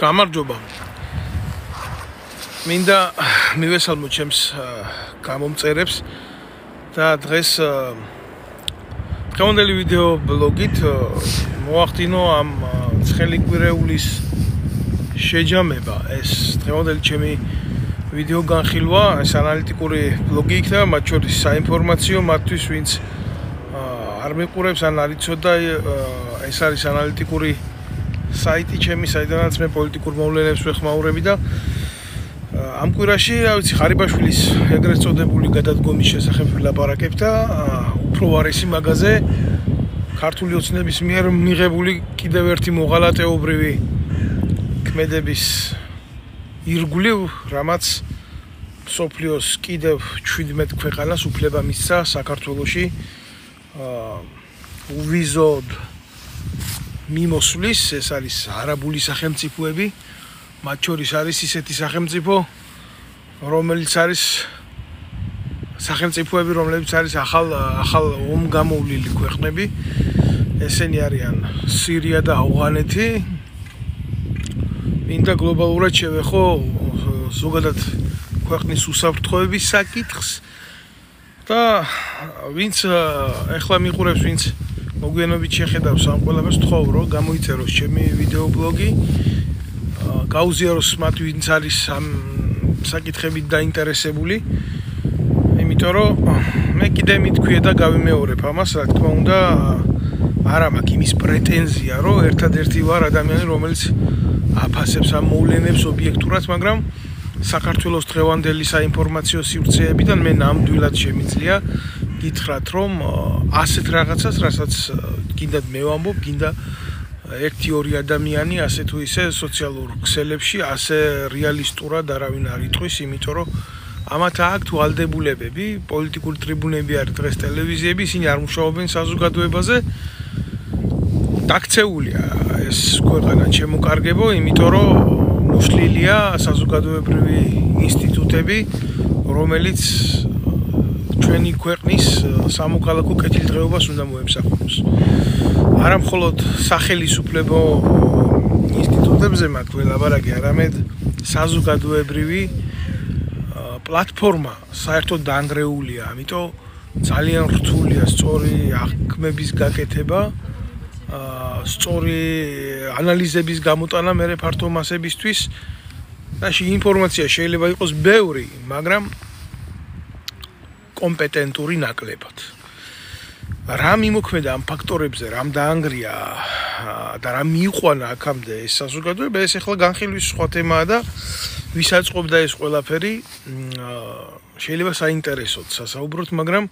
გამარჯობა. მინდა მივესალმო ჩემს გამომწერებს და დღეს დღევანდელი ვიდეო ბლოგით მოახდინო ამ ცხელი კვირეულის შეჯამება. ეს დღევანდელი ჩემი ვიდეო განხილვა, ეს ანალიტიკური ბლოგი იქნება, მათ შორის საინფორმაციო მათთვის, ვინც არ მიყურებს ან არ იცოდა, ეს არის ანალიტიკური საიტი ჩემი, საიდანაც მე პოლიტიკურ მოვლენებს ვეხმაურები და ამ კვირაში, რა ვიცი, ღარიბაშვილის ეგრეთ წოდებული გადადგომის შესახებ ვილაპარაკებ და უფრო ვარესი მაგაზე ქართული ოცნების მიერ მიღებული კიდევ ერთი მოღალატეობრივი ქმედების ირგვლივ, რამაც მსოფლიოს კიდევ 17 ქვეყანას უფლება მისცა საქართველოში უვიზოდ მიმოსვლის, ეს არის არაბული სახელმწიფოები, მათ შორის არის ისეთი სახელმწიფო, რომელიც არის სახელმწიფოები, რომლებიც არის ახალ ომგამოვლილი ქვეყნები. ესენი არიან სირია და ავღანეთი. მინდა გლობალურად შევეხო ზოგადად ქვეყნის უსაფრთხოების საკითხს და ვინც ეხლა მიყურებს, ვინც მოგვიანებით შეხედავს ამ ყველაფერს, თხოვ რომ გამოიწეროს ჩემი ვიდეო ბლოგი, გაუზიაროს მათ, ვინც არის ამ საკითხებით დაინტერესებული, იმიტომ რომ მე კიდე მithქვია და გავიმეორებ ამას, რა თქმა უნდა, არ მაქვს იმის პრეტენზია, რომ ერთადერთი ვარ ადამიანი, რომელიც აფასებს ამ მოვლენებს ობიექტურად, მაგრამ საქართველოს დღევანდელი საინფორმაციო სივრცეებიდან მე ნამდვილად შემიძლია გითხრათ, რომ ასეთ რაღაცას, რასაც კიდევ მე ვამბობ, გინდა 1-2 ადამიანი ასე თუ ისე სოციალურ ქსელებში ასე რეალისტურად არავინ არ იტყვის, იმიტომ რომ ამათ აქვთ ვალდებულებები, პოლიტიკური ტრიბუნები არის დღეს ტელევიზიები, ისინი არ მუშაობენ საზოგადოებაზე. დაქცეულია ეს ქვეყანა შემოკარგებო, იმიტომ რომ მოშლილია საზოგადოებრივი ინსტიტუტები, რომელიც ჩვენი ქვეყნის სამოქალაქო კეთილდღეობას უნდა მოემსახუროს. არა მხოლოდ სახელისუფლებო ინსტიტუტებზე მაქვს ველაპარაკი, არამედ საზოგადოებრივი პლატფორმა საერთოდ დაანგრეულია, ამიტომ ძალიან რთულია სწორი აღქმების გაკეთება, სწორი ანალიზების გამოტანა მერე ფართო მასებისთვის და ინფორმაცია შეიძლება იყოს ბევრი, მაგრამ კომპეტენტური ნაკლებად. რა მიმოქმედა ამ ფაქტორებზე, რამ დაანგრია და რა მიიყვანა აქამდე ეს საზოგადოება, ეს ახლა განხილვის სხვა თემაა და ვის აწყობდა ეს ყველაფერი, შეიძლება საინტერესოდ სასაუბროთ, მაგრამ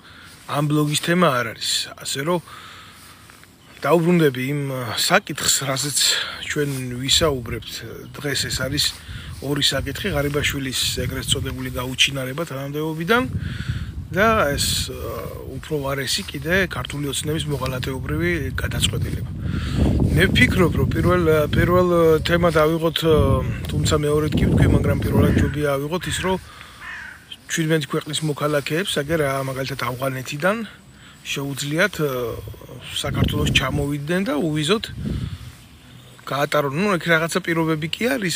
ამ ბლოგის თემა არ არის. ასე რომ დაუბრუნდები იმ საკითხს, რასაც ჩვენ ვისაუბრებთ დღეს, ეს არის ორი საკითხი, ღარიბაშვილის ეგრეთ წოდებული გაუჩინარება თანამდებობიდან და ეს უფრო ვარესი კიდე ქართული ოცნების მოღალატეობრივი გადაწყვეტილება. მე ვფიქრობ, რომ პირველ თემად ავიღოთ, თუმცა მეორედ კი ვთქვი, მაგრამ პირველად ჯობია ავიღოთ ის, რომ 17 ქვეყნის მოქალაქეებს, მაგალითად ავღანეთიდან შეუძლიათ საქართველოს ჩამოვიდნენ და უვიზოდ გაატარონ. იქ რაღაცა პირობები კი არის,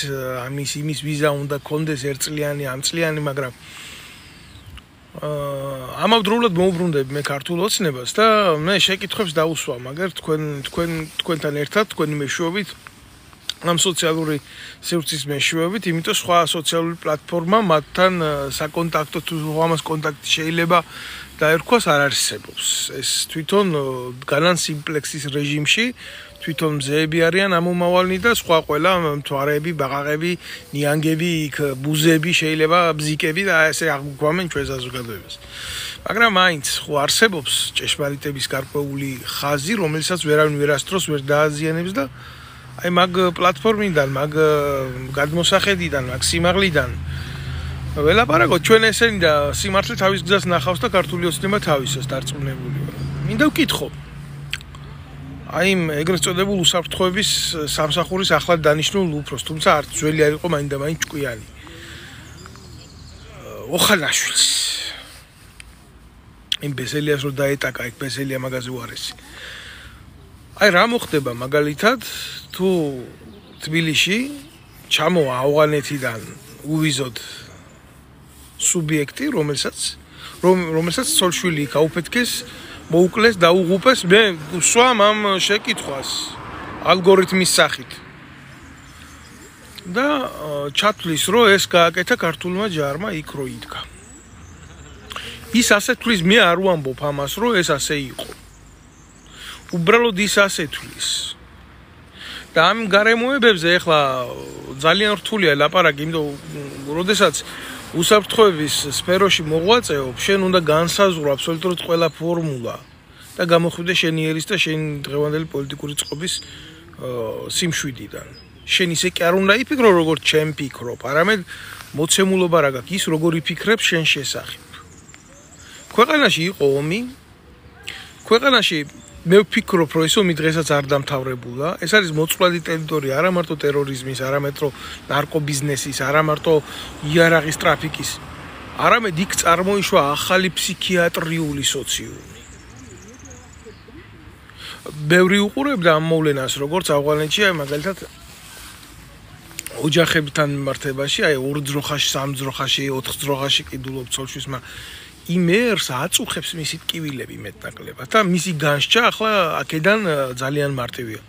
იმის ვიზა უნდა კონდეს 1 წლიანი, ამ წლიანი, მაგრამ ამავდროულად მოუბრუნდები მე ქართულ ოცნებას და მე შეკითხვებს დავუსვა, მაგერ თქვენთან ერთად, თქვენი მეშვეობით, ამ სოციალური სივრცის მეშვეობით, იმიტომ სხვა სოციალური პლატფორმა მათთან საკონტაქტო თუ ამას კონტაქტი შეიძლება დაერქვას არ არსებობს. ეს თვითონ განან სიმპლექსის რეჟიმში თვითონ მზეები არიან ამომავალნი და სხვა ყველა მთვარეები, ბაყაყები, ნიანგები, ბუზები, შეიძლება ბზიკები და ესე აღგვამენ ჩვენ საზოგადოებას. მაგრამ მაინც ხო არსებობს ჭეშმარიტების გარკვეული ხაზი, რომელსაც ვერავინ ვერასდროს ვერ დააზიანებს და აი მაგ პლატფორმიდან, მაგ გადმოსახედიდან, მაგ სიმაღლიდან ველაპარაკოთ ჩვენ ესენი და სიმართლე თავის გზას ნახავს და ქართული ოცნება თავისას დარწმუნებული ვარ. მინდა ვკითხო. აი იმ ეგრეთ წოდებულ უსაფრთხოების სამსახურის ახლად დანიშნულ უფროს, თუმცა არც ძველი არ იყო, მაინდა მაინც ჭკვიანი. ოხანაშვილს. იმ ბესელიას რო დაეტაკა, იქ ბესელია მაგაზე უარესი. აი რა მოხდება მაგალითად თუ თბილისში ჩამოვა ავღანეთიდან უვიზოდ სუბიექტი, რომელსაც ცოლშვილი გაუფეთქეს, მოუკლეს, დაუღუპეს, მე ვსვამ ამ შეკითხვას ალგორითმის სახით. და ჩათვლის, რომ ეს გააკეთა ქართულმა ჯარმა იქ რო იდგა. ის ასე თვლის, მე არ ვამბობ ამას, რომ ეს ასე იყო. უბრალოდ ის ასე თვლის. და ამ გარემოებებზე ახლა ძალიან რთულია ლაპარაკი, იმიტომ როდესაც უსაფრთხოების სფეროში მოღვაწეობ, შენ უნდა განსაზღვრო აბსოლუტურად ყველა ფორმულა და გამოხვიდე შენი ერის და შენი დღევანდელი პოლიტიკური წყობის სიმშვიდიდან. შენ ისე კი არ უნდა იფიქრო, როგორც ჩემ ფიქრობ, არამედ მოცემულობა რა გაქვს, ის როგორ იფიქრებს შენ შესახებ. ქვეყანაში იყო ომი. ქვეყანაში მე ვფიქრობ, რომ ეს ომი დღესაც არ დამთავრებულა. ეს არის მოწყვლადი ტერიტორია, არა მარტო ტერორიზმის, არა მარტო ნარკობიზნესის, არა მარტო იარაღის ტრაფიკის, არამედ იქ წარმოიშვა ახალი ფსიქიატრიული სოციუმი. ბევრი უყურებდა ამ მოვლენას, როგორც ავღანეთში, მაგალითად ოჯახებთან მიმართებაში, აი 2 ძროხაში, 3 ძროხაში, 4 ძროხაში კიდულობ ცოლშვის, მაგრამ იმერს აწუხებს მისი ტკივილები მეტნაკლებად და მისი განსჯა ახლა აქედან ძალიან მარტივია.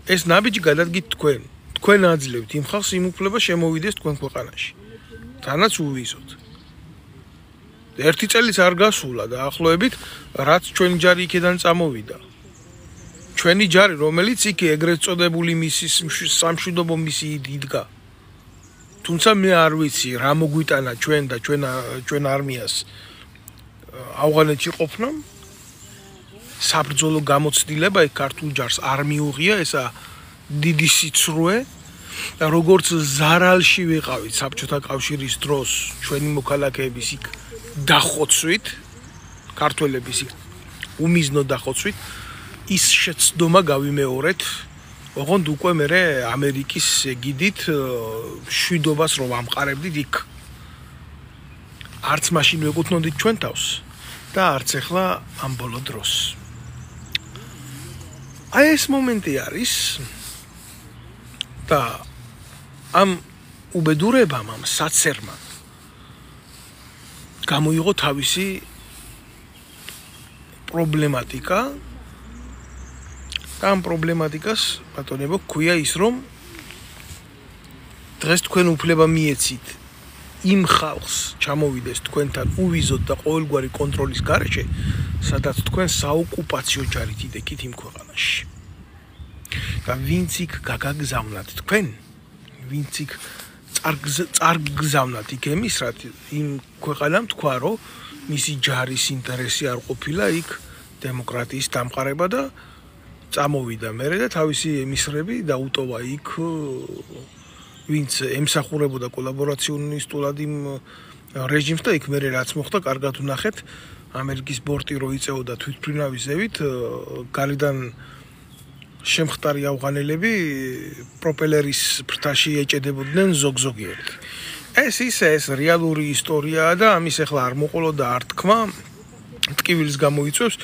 ეს ნაბიჯი გადადგით თქვენ. თქვენ აძლევთ იმ ხალხს იმ უფლება შემოვიდეს თქვენ ქვეყანაში. თანაც უვიზოთ. ერთი წელიც არ გასულა დაახლოებით, რაც ჩვენი ჯარი იქიდან წამოვიდა. ჩვენი ჯარი, რომელიც იქ ეგრეთ წოდებული მისის სამშვიდობო მისიით იდგა. თუმცა მე არ ვიცი რა მოგვიტანა ჩვენ და ჩვენ არმიას ავღანეთში ყოფნა. საბრძოლო გამოცდილება იქ ქართულ ჯარს არ მიუღია, ესა დიდი სიცრუე და როგორც ზარალში ვიყავით საბჭოთა კავშირის დროს ჩვენი მოქალაქეების იქ დახოცვით, ქართველების იქ უმიზნო დახოცვით, ის შეცდომა გავიმეორეთ, ოღონდ უკვე მე ამერიკის ეგიდით შვიდობას რომ ამყარებდით იქ. არც მაშინ ვეკუთვნოდით ჩვენ თავს და არც ახლა ამ ბოლო დროს. აი ეს მომენტი არის და ამ უბედურებამ, ამ საცერმა გამოიღო თავისი პრობლემატიკა და ამ პრობლემატიკას ბატონებო ქვია ის, რომ დღეს თქვენ უფლება მიეცით იმ ხალხს ჩამოვიდეს თქვენთან უვიზოთ და ყოველგვარი კონტროლის გარეშე, სადაც თქვენ საოკუპაციო ჯარით იდექით იმ ქვეყანაში. და ვინც იქ გაგაგზავნათ თქვენ, ვინც იქ წარგზავნათ იქ ემისრად, იმ ქვეყანამ თქვა, რომ მისი ჯარის ინტერესი არ ყოფილა იქ დემოკრატიის დამყარება და წამოვიდა მერე და თავისი ემისრები დაუტოვა იქ, ვინც ემსახურებოდა კოლაბორაციონისტულად იმ რეჟიმს და იქ მერე რაც მოხდა, კარგად ვნახეთ, ამერიკის ბორტი რო იწეოდა თვითმფრინავის ზევით, გარედან შემხტარი ავღანელები პროპელერის ფრთაში ეჭედებოდნენ ზოგ-ზოგიერთ. ეს რეალური ისტორიაა და ამის ახლა არ მოყოლო და არ თქვა, ტკივილს გამოიწვევს.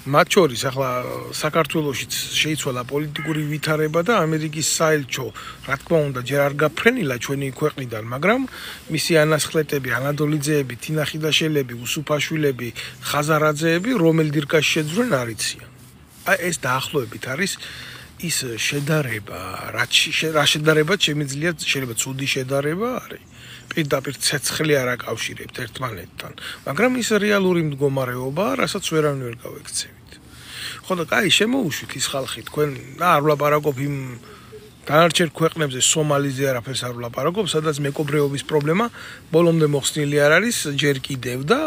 მათ შორის ახლა საქართველოშიც შეიცვალა პოლიტიკური ვითარება და ამერიკის საელჩო, რა თქმა უნდა, ჯერ არ გაფრენილა ჩვენი ქვეყნიდან, მაგრამ მისი ანასხლეტები, ანადოლიძეები, თინა ხიდაშელები, უსუფაშვილები, ხაზარაძეები, რომელ დირკაში შეძვრენ არ იციან. აი ეს დაახლოებით არის ის შედარება, რა შედარებაც შეიძლება ცუდი შედარება არის. პირდაპირ ცეცხლი არ აკავშირებთ ერთმანეთთან, მაგრამ ის რეალური მდგომარეობაა, რასაც ვერავინ ვერ გავექცევით. ხო და კაი, შემოუშვით ის ხალხი, თქვენ არ ვლაპარაკობ იმ დანარჩენ ქვეყნებზე, სომალიზე არაფერს არ ვლაპარაკობ, სადაც მეკობრეობის პრობლემა ბოლომდე მოხსნილი არ არის, ჯერ კიდევ და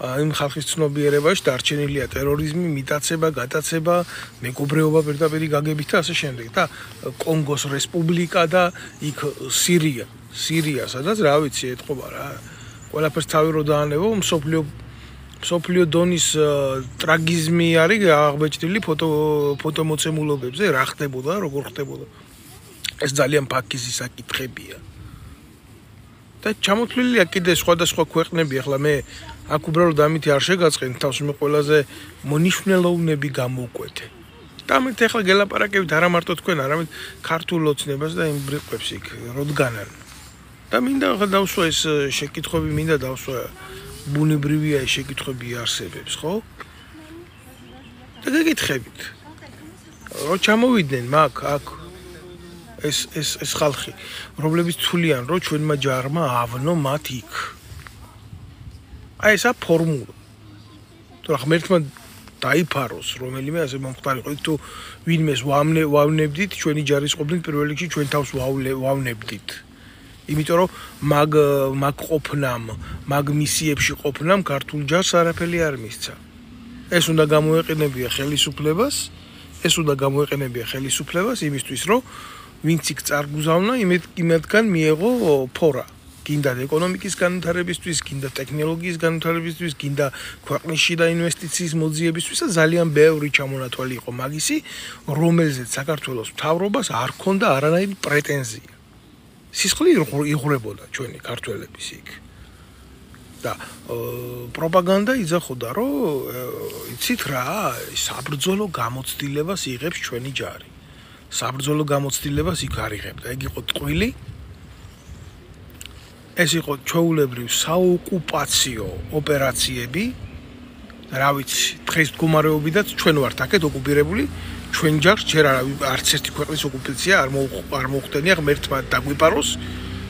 იმ ხალხის ცნობიერებაში დარჩენილია ტერორიზმი, მიტაცება, გატაცება, მეკობრეობა პირდაპირი გაგებით და ასე შემდეგ და კონგოს რესპუბლიკა და იქ სირია, სადაც რა ვიცი, ეთყობა რა. ყველაფერს თავი რო დაანებო, მსოფლიო დონის ტრაგიზმი არის აღბეჭდილი ფოტომოცემულობებზე, რა ხდებოდა, როგორ ხდებოდა. ეს ძალიან ფაქიზი საკითხებია. და ჩამოთვლილია კიდე სხვადასხვა ქვეყნები, ახლა მე აქ უბრალოდ ამითი არ შეგაწყენთ თავს, მე ყველაზე მონიშნელოვნები გამოვკვეთე. და მე ახლა გელაპარაკებით არა მარტო თქვენ, არამედ ქართულ ოცნებას და იმ ბრიყვებს იქ როდგანან. და მინდა დავსვა ეს შეკითხვები, მინდა დავსვა ბუნებრივია ეს შეკითხვები არსებებს, ხო? და გეკითხებით. რო ჩამოვიდნენ მაგ აქ ეს ხალხი, რომლებიც თვლიან, რომ ჩვენმა ჯარმა ავნო მათ იქ. აი ესა ფორმულა. თუ რა ღმერთმა დაიფაროს, რომელიმე ასე მომხდარიყო, თუ ვინმეს ვავნებდით, ჩვენი ჯარის ყოფნით პირველ რიგში ჩვენ თავს ვავნებდით. იმიტომ რომ მაგ ყოფნამ, მაგ მისიებში ყოფნამ ქართულ ჯარს არაფერი არ მისცა. ეს უნდა გამოეყენებია ხელისუფლებას, იმისთვის რომ ვინც იქ წარგუზავნა, იმათგან მიეღო ფორა. გინდა ეკონომიკის განვითარებისთვის, გინდა ტექნოლოგიის განვითარებისთვის, გინდა ქვეყნის შიდა ინვესტიციის მოძიებისთვის და ძალიან ბევრი ჩამონათვალი იყო მაგისი, რომელზეც საქართველოს მთავრობას არ ჰქონდა არანაირი პრეტენზია. სისხლი იღვრებოდა ჩვენი ქართველების იქ. და პროპაგანდა იძახოდა, რომ იცით რა, საბრძოლო გამოცდილებას იღებს ჩვენი ჯარი. საბრძოლო გამოცდილებას იქ არ იღებდა. ეგ იყო ტყვილი. ეს იყო ჩვეულებრივ საოკუპაციო ოპერაციები. რა ვიცი, დღეს მდგომარეობიდაც ჩვენ ვართ აქეთ ოკუპირებული, ჩვენ ჯარს ჯერ არც ერთი ქვეყნის ოკუპაცია არ მოხდენია ღმერთმა დაგვიპაროს.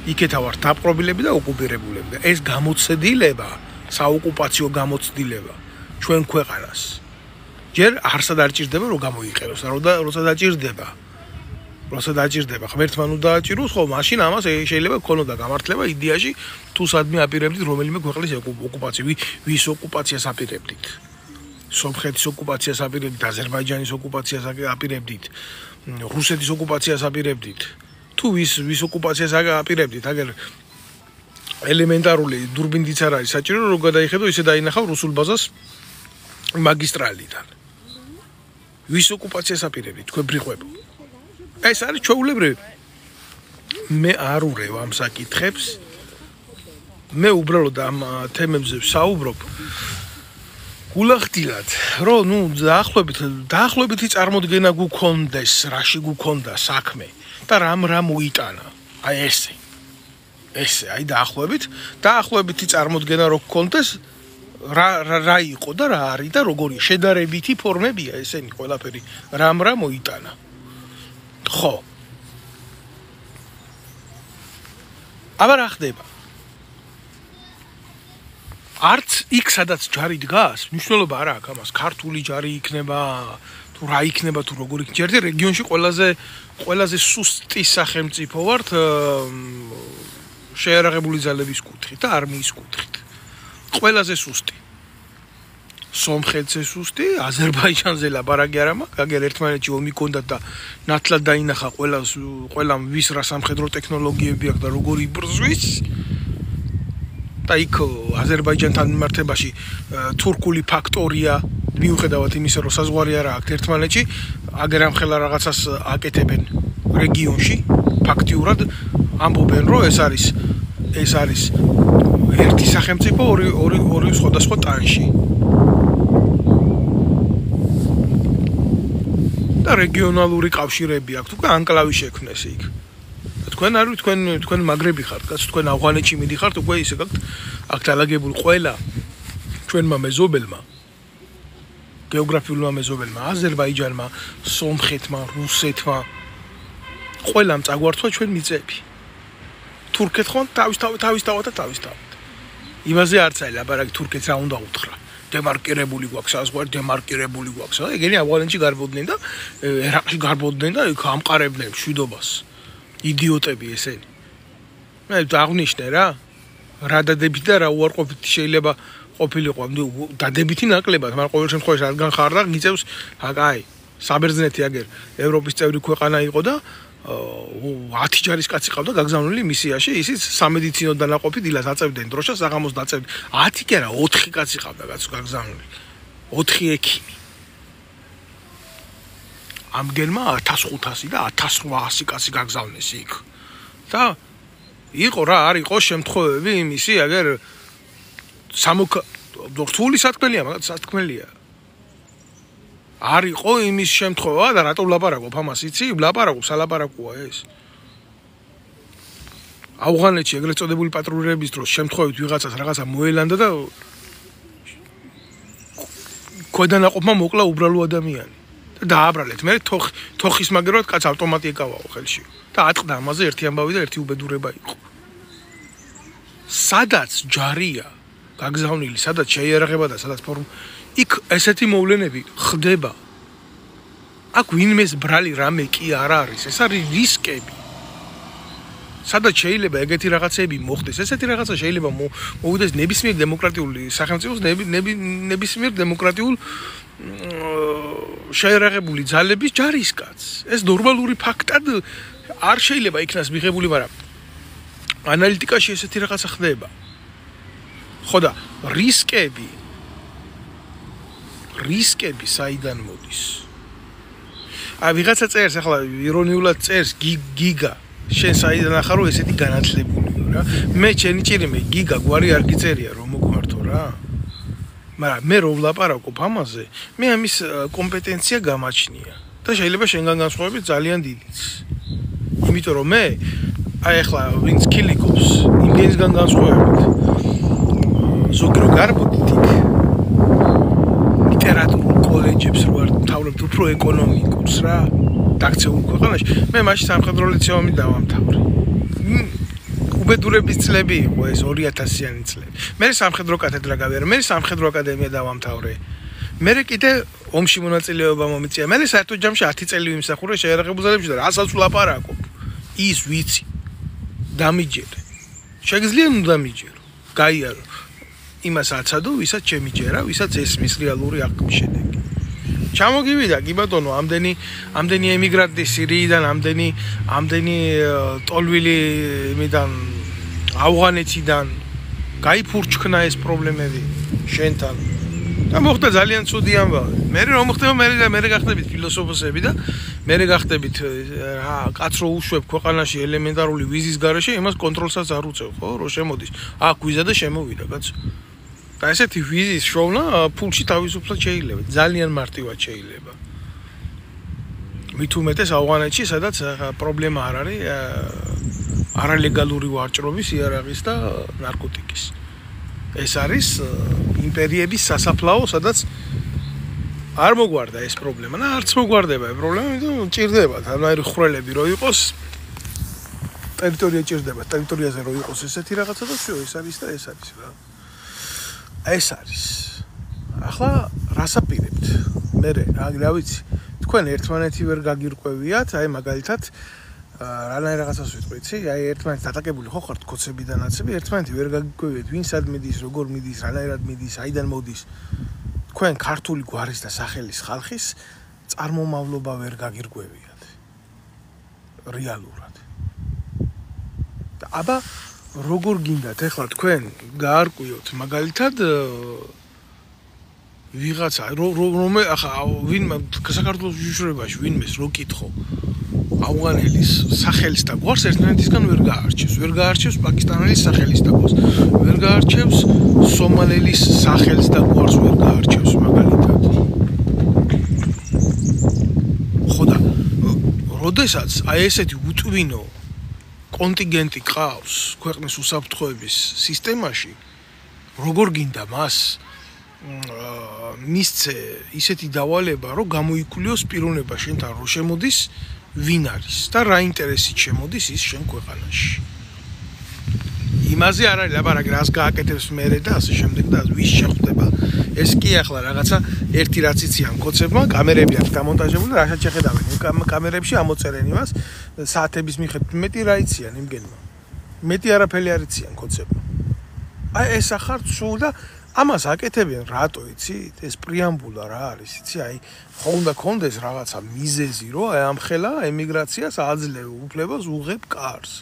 იქეთა ვართ დაპყრობილები და ოკუპირებულები. და ეს გამოცდილება, საოკუპაციო გამოცდილება ჩვენ ქვეყანას ჯერ არსად არ ჭირდება რომ გამოიყენოს, როცა დაჭირდება. ღმერთმა ნუ დააჭიროს, ხო, მაშინ ამას შეიძლება გქონოდა გამართლება იდეაში, თუ სადმე აპირებდით რომელიმე ქვეყნის ოკუპაცია, ვის ოკუპაციას აპირებდით. სომხეთის ოკუპაციას აპირებდით, აზერბაიჯანის ოკუპაციას აპირებდით, რუსეთის ოკუპაციას აპირებდით. თუ ვის ოკუპაციას აპირებდით, აგერ ელემენტარული დურბინდიც არ არის საჭირო, რომ გადაიხედო, ისე დაინახავ რუსულ ბაზას მაგისტრალიდან. ვის ოკუპაციას აპირებდით, თქვენ ბრიყვებო. ეს არის ჩვეულებრივი. მე არ ურევ ამ საკითხებს. მე უბრალოდ ამ თემებზე ვსაუბრობ. გულახდილად, რომ ნუ დაახლოებითი წარმოდგენა გქონდეს, რაში გქონდა საქმე და რა მოიტანა. აი ესე, აი დაახლოებითი წარმოდგენა რო გქონდეს, რა იყო და რა არის და როგორი შედარებითი ფორმებია ესენი ყველაფერი. რა მოიტანა. ხო. აბა რა ხდება? არც იქ სადაც ჯარი დგას, მნიშვნელობა არა აქვს ამას, ქართული ჯარი იქნება, თუ რა იქნება, თუ როგორ იქნება. ჯერ რეგიონში ყველაზე სუსტი სახელმწიფო ვართ შეიარაღებული ძალების კუთხით და არმიის კუთხით. ყველაზე სუსტი. სომხეთზე სუსტი, აზერბაიჯანზე ლაპარაკი არ მაქვს, აგერ ერთმანეთში ომი კონდათ და ნათლად დაინახა ყველამ ვის რა სამხედრო ტექნოლოგიები აქვს და როგორი იბრძვის. და იქ აზერბაიჯანთან მიმართებაში თურქული ფაქტორია, მიუხედავად იმისა, რომ საზღვარი არ აქვს ერთმანეთში, აგერ ამხელა რაღაცას აკეთებენ რეგიონში, ფაქტიურად ამბობენ, რომ ეს არის ერთი სახელმწიფო ორი სხვადასხვა ტანში. და რეგიონალური კავშირები აქვს, უკვე ანკლავი შექმნეს იქ. თქვენ არ ვიცით, თქვენ მაგრები ხართ, კაც თქვენ ავღანეთში მიდიხართ, უკვე ისე გაქვთ აქ დალაგებული ყველა ჩვენმა მეზობელმა, გეოგრაფიულმა მეზობელმა, აზერბაიჯანმა, სომხეთმა, რუსეთმა, ყველამ წაგვართვა ჩვენ მიწები. თურქეთ ხომ თავისთავად. იმაზე არც არის ლაპარაკი, თურქეთს რა უნდა უთხრა. დემარკირებული გვაქვს საზღვარი, დემარკირებული გვაქვს. ეგენი ავღანეთში გარბოდნენ და ერაყში გარბოდნენ და იქ ამყარებდნენ მშვიდობას. იდიოტები ესენი. მე აღნიშნე რა დადებითი და რა უარყოფითი შეიძლება ყოფილიყო. დადებითი ნაკლებად, მაგრამ ყოველ შემთხვევაში რადგან ხარ და გიწევს, აი, საბერძნეთი აგერ ევროპის წევრი ქვეყანა იყო და 10 ჯარის კაცი ყავდა გაგზავნილი მისიაში, ისიც სამედიცინო დანაყოფი დილას აწევდნენ დროშას, საღამოს დაწევდნენ. 10 კი არა, 4 კაცი ყავდა გაგზავნილი. 4 ექიმი. ამგენმა 1500 და 1800 კაცი გაგზავნეს იქ. და იყო რა, არ იყო შემთხვევები იმისი, აგერ რთული სათქმელია, მაგათ სათქმელია. არ იყო იმის შემთხვევა და რატო ვლაპარაკობ ამას იცი? ვლაპარაკობ, სალაპარაკოა ეს. ავღანეთში ეგრეთ წოდებული პატრულირების დროს შემთხვევით ვიღაცას რაღაცა მოელანდა და ქვედანაყოფმა მოკლა უბრალო ადამიანი. და დააბრალეთ. მე თოხის მაგერად კაც ავტომატი ეკავაო ხელში. და ატყდა ამაზე ერთი ამბავი და ერთი უბედურება იყო. სადაც ჯარია გაგზავნილი, სადაც შეიარაღება და სადაც იქ ესეთი მოვლენები ხდება. აქ ვინმეს ბრალი რამე კი არ არის. ეს არის რისკები. სადაც შეიძლება ეგეთი რაღაცები მოხდეს. ესეთი რაღაცა შეიძლება მოვიდეს ნებისმიერ დემოკრატიული სახელმწიფოს, ნებისმიერ დემოკრატიულ შეიარაღებული ძალების ჯარისკაცს. ეს ნორმალური ფაქტად არ შეიძლება იქნას მიღებული, მაგრამ ანალიტიკაში ესეთი რაღაცა ხდება. ხო და რისკები საიდან მოდის? ვიღაცა წერს ახლა ირონიულად წერს გიგა შენ საიდან ახარო ესეთი განათლებული რა. მე ჩემი ჭირიმე გიგა გვარი არ გიწერია რომ მოგვართო რა. მაგრამ მე რო ვლაპარაკობ ამაზე, მე ამის კომპეტენცია გამაჩნია და შეიძლება შენგან განსხვავებით ძალიან დიდიც. იმიტომ რომ მე აი ახლა ვინც კილიკობს, იმგენისგან განსხვავებით ზოგი რო გარბოდით ლიტერატურულ კოლეჯებს რო არ თავლებთ უფრო ეკონომიკურს რა დაქცეულ ქვეყანაში, მე მაშინ სამხედრო ლიცეუმი დავამთავრე. უბედურების წლები იყო ეს 2000-იანი წლები. მე სამხედრო კათედრა გავიარე, მე სამხედრო აკადემია დავამთავრე. მე კიდე ომში მონაწილეობა მომიწია. მე საერთოდ ჯამში 10 წელი ვიმსახურე შეიარაღებულ ძალებში და რასაც ვლაპარაკობ, ის ვიცი. დამიჯერე. შეგიძლია ნუ დამიჯერო. გაიარო. იმას აცადო, ვისაც შემიჯერა, ვისაც ესმის რეალური აღქმის შედეგი. ჩამოგივიდა კი ბატონო, ამდენი ემიგრანტი სირიიდან, ამდენი ტოლვილი იმიდან ავღანეთიდან გაიფურჩქნა ეს პრობლემები შენთან. და მოხდა ძალიან ცუდი ამბავი. მე რომ ხდება, მე გახდებით ფილოსოფოსები და მე გახდებით რა კაც რო უშვებ ქვეყანაში ელემენტარული ვიზის გარეშე, იმას კონტროლსაც არ უწევ, ხო, რომ შემოდის. აქ ვიზა და შემოვიდა, კაცო. და ესეთი ვიზის შოვნა ფულში თავისუფლად შეიძლება, ძალიან მარტივად შეიძლება. მით უმეტეს ავღანეთში, სადაც პრობლემა არ არის არალეგალური ვარჭრობის, იარაღის და ნარკოტიკის. ეს არის იმპერიების სასაფლაო, სადაც არ მოგვარდა ეს პრობლემა და არც მოგვარდება ეს პრობლემა, იმიტომ ჭირდება თანაირი ხვრელები რო იყოს, ტერიტორია ჭირდება, ტერიტორიაზე რო იყოს ესეთი რაღაცა და всё, ეს არის და ეს არის რა. ეს არის. ახლა რას აპირებთ? მე რა ვიცი, თქვენ ერთმანეთი ვერ გაგირკვევიათ, აი მაგალითად რანაირ რაღაცას ვიტყვიცი, აი ერთმანეთს დატაკებული ხო ხართ კოცები და ნაცები, ერთმანეთი ვერ გაგირკვევიათ, ვინ სად მიდის, როგორ მიდის, რანაირად მიდის, აიდან მოდის. თქვენ ქართული გვარის და სახელის ხალხის წარმომავლობა ვერ გაგირკვევიათ. რეალურად. და აბა როგორ გინდათ ახლა თქვენ გაარკვიოთ მაგალითად ვიღაცა რომ ახლა ვინ საქართველოს ჟურნალში ვინმეს რო კითხო ავღანელის სახელის და გვარს ერთმანეთისგან ვერ გაარჩევს პაკისტანელის სახელის და გვარს ვერ გაარჩევს სომალელის სახელის და გვარს ვერ გაარჩევს მაგალითად ხო და როდესაც აი ესეთი უტვინო კონტინგენტი ყავს ქვეყნის უსაფრთხოების სისტემაში როგორ გინდა მას მისცე ისეთი დავალება რომ გამოიკულიოს პიროვნება შენთან რო შემოდის ვინ არის და რა ინტერესით შემოდის ის შენ ქვეყანაში იმაზე არ არის ლაპარაკი რას გააკეთებს მერე და ასე შემდეგ და ვის შეხვდება ეს კი ახლა რაღაცა ერთი რაც იციან კოცებმა კამერები აქვს დამონტაჟებული და რასაც შეხედავენ კამერებში ამოწერენ იმას საათების მიხედვით მეტი რა იციან იმგენმა მეტი არაფერი არ იციან კოცებმა აი ეს ახარ სულ და ამას აკეთებენ რატო იცით ეს პრეამბულა რა არის იცი აი ხო უნდა კონდეს რაღაცა მიზეზი რომ აი ამხელა ემიგრაციას აძლევ უფლებას უღებ კარს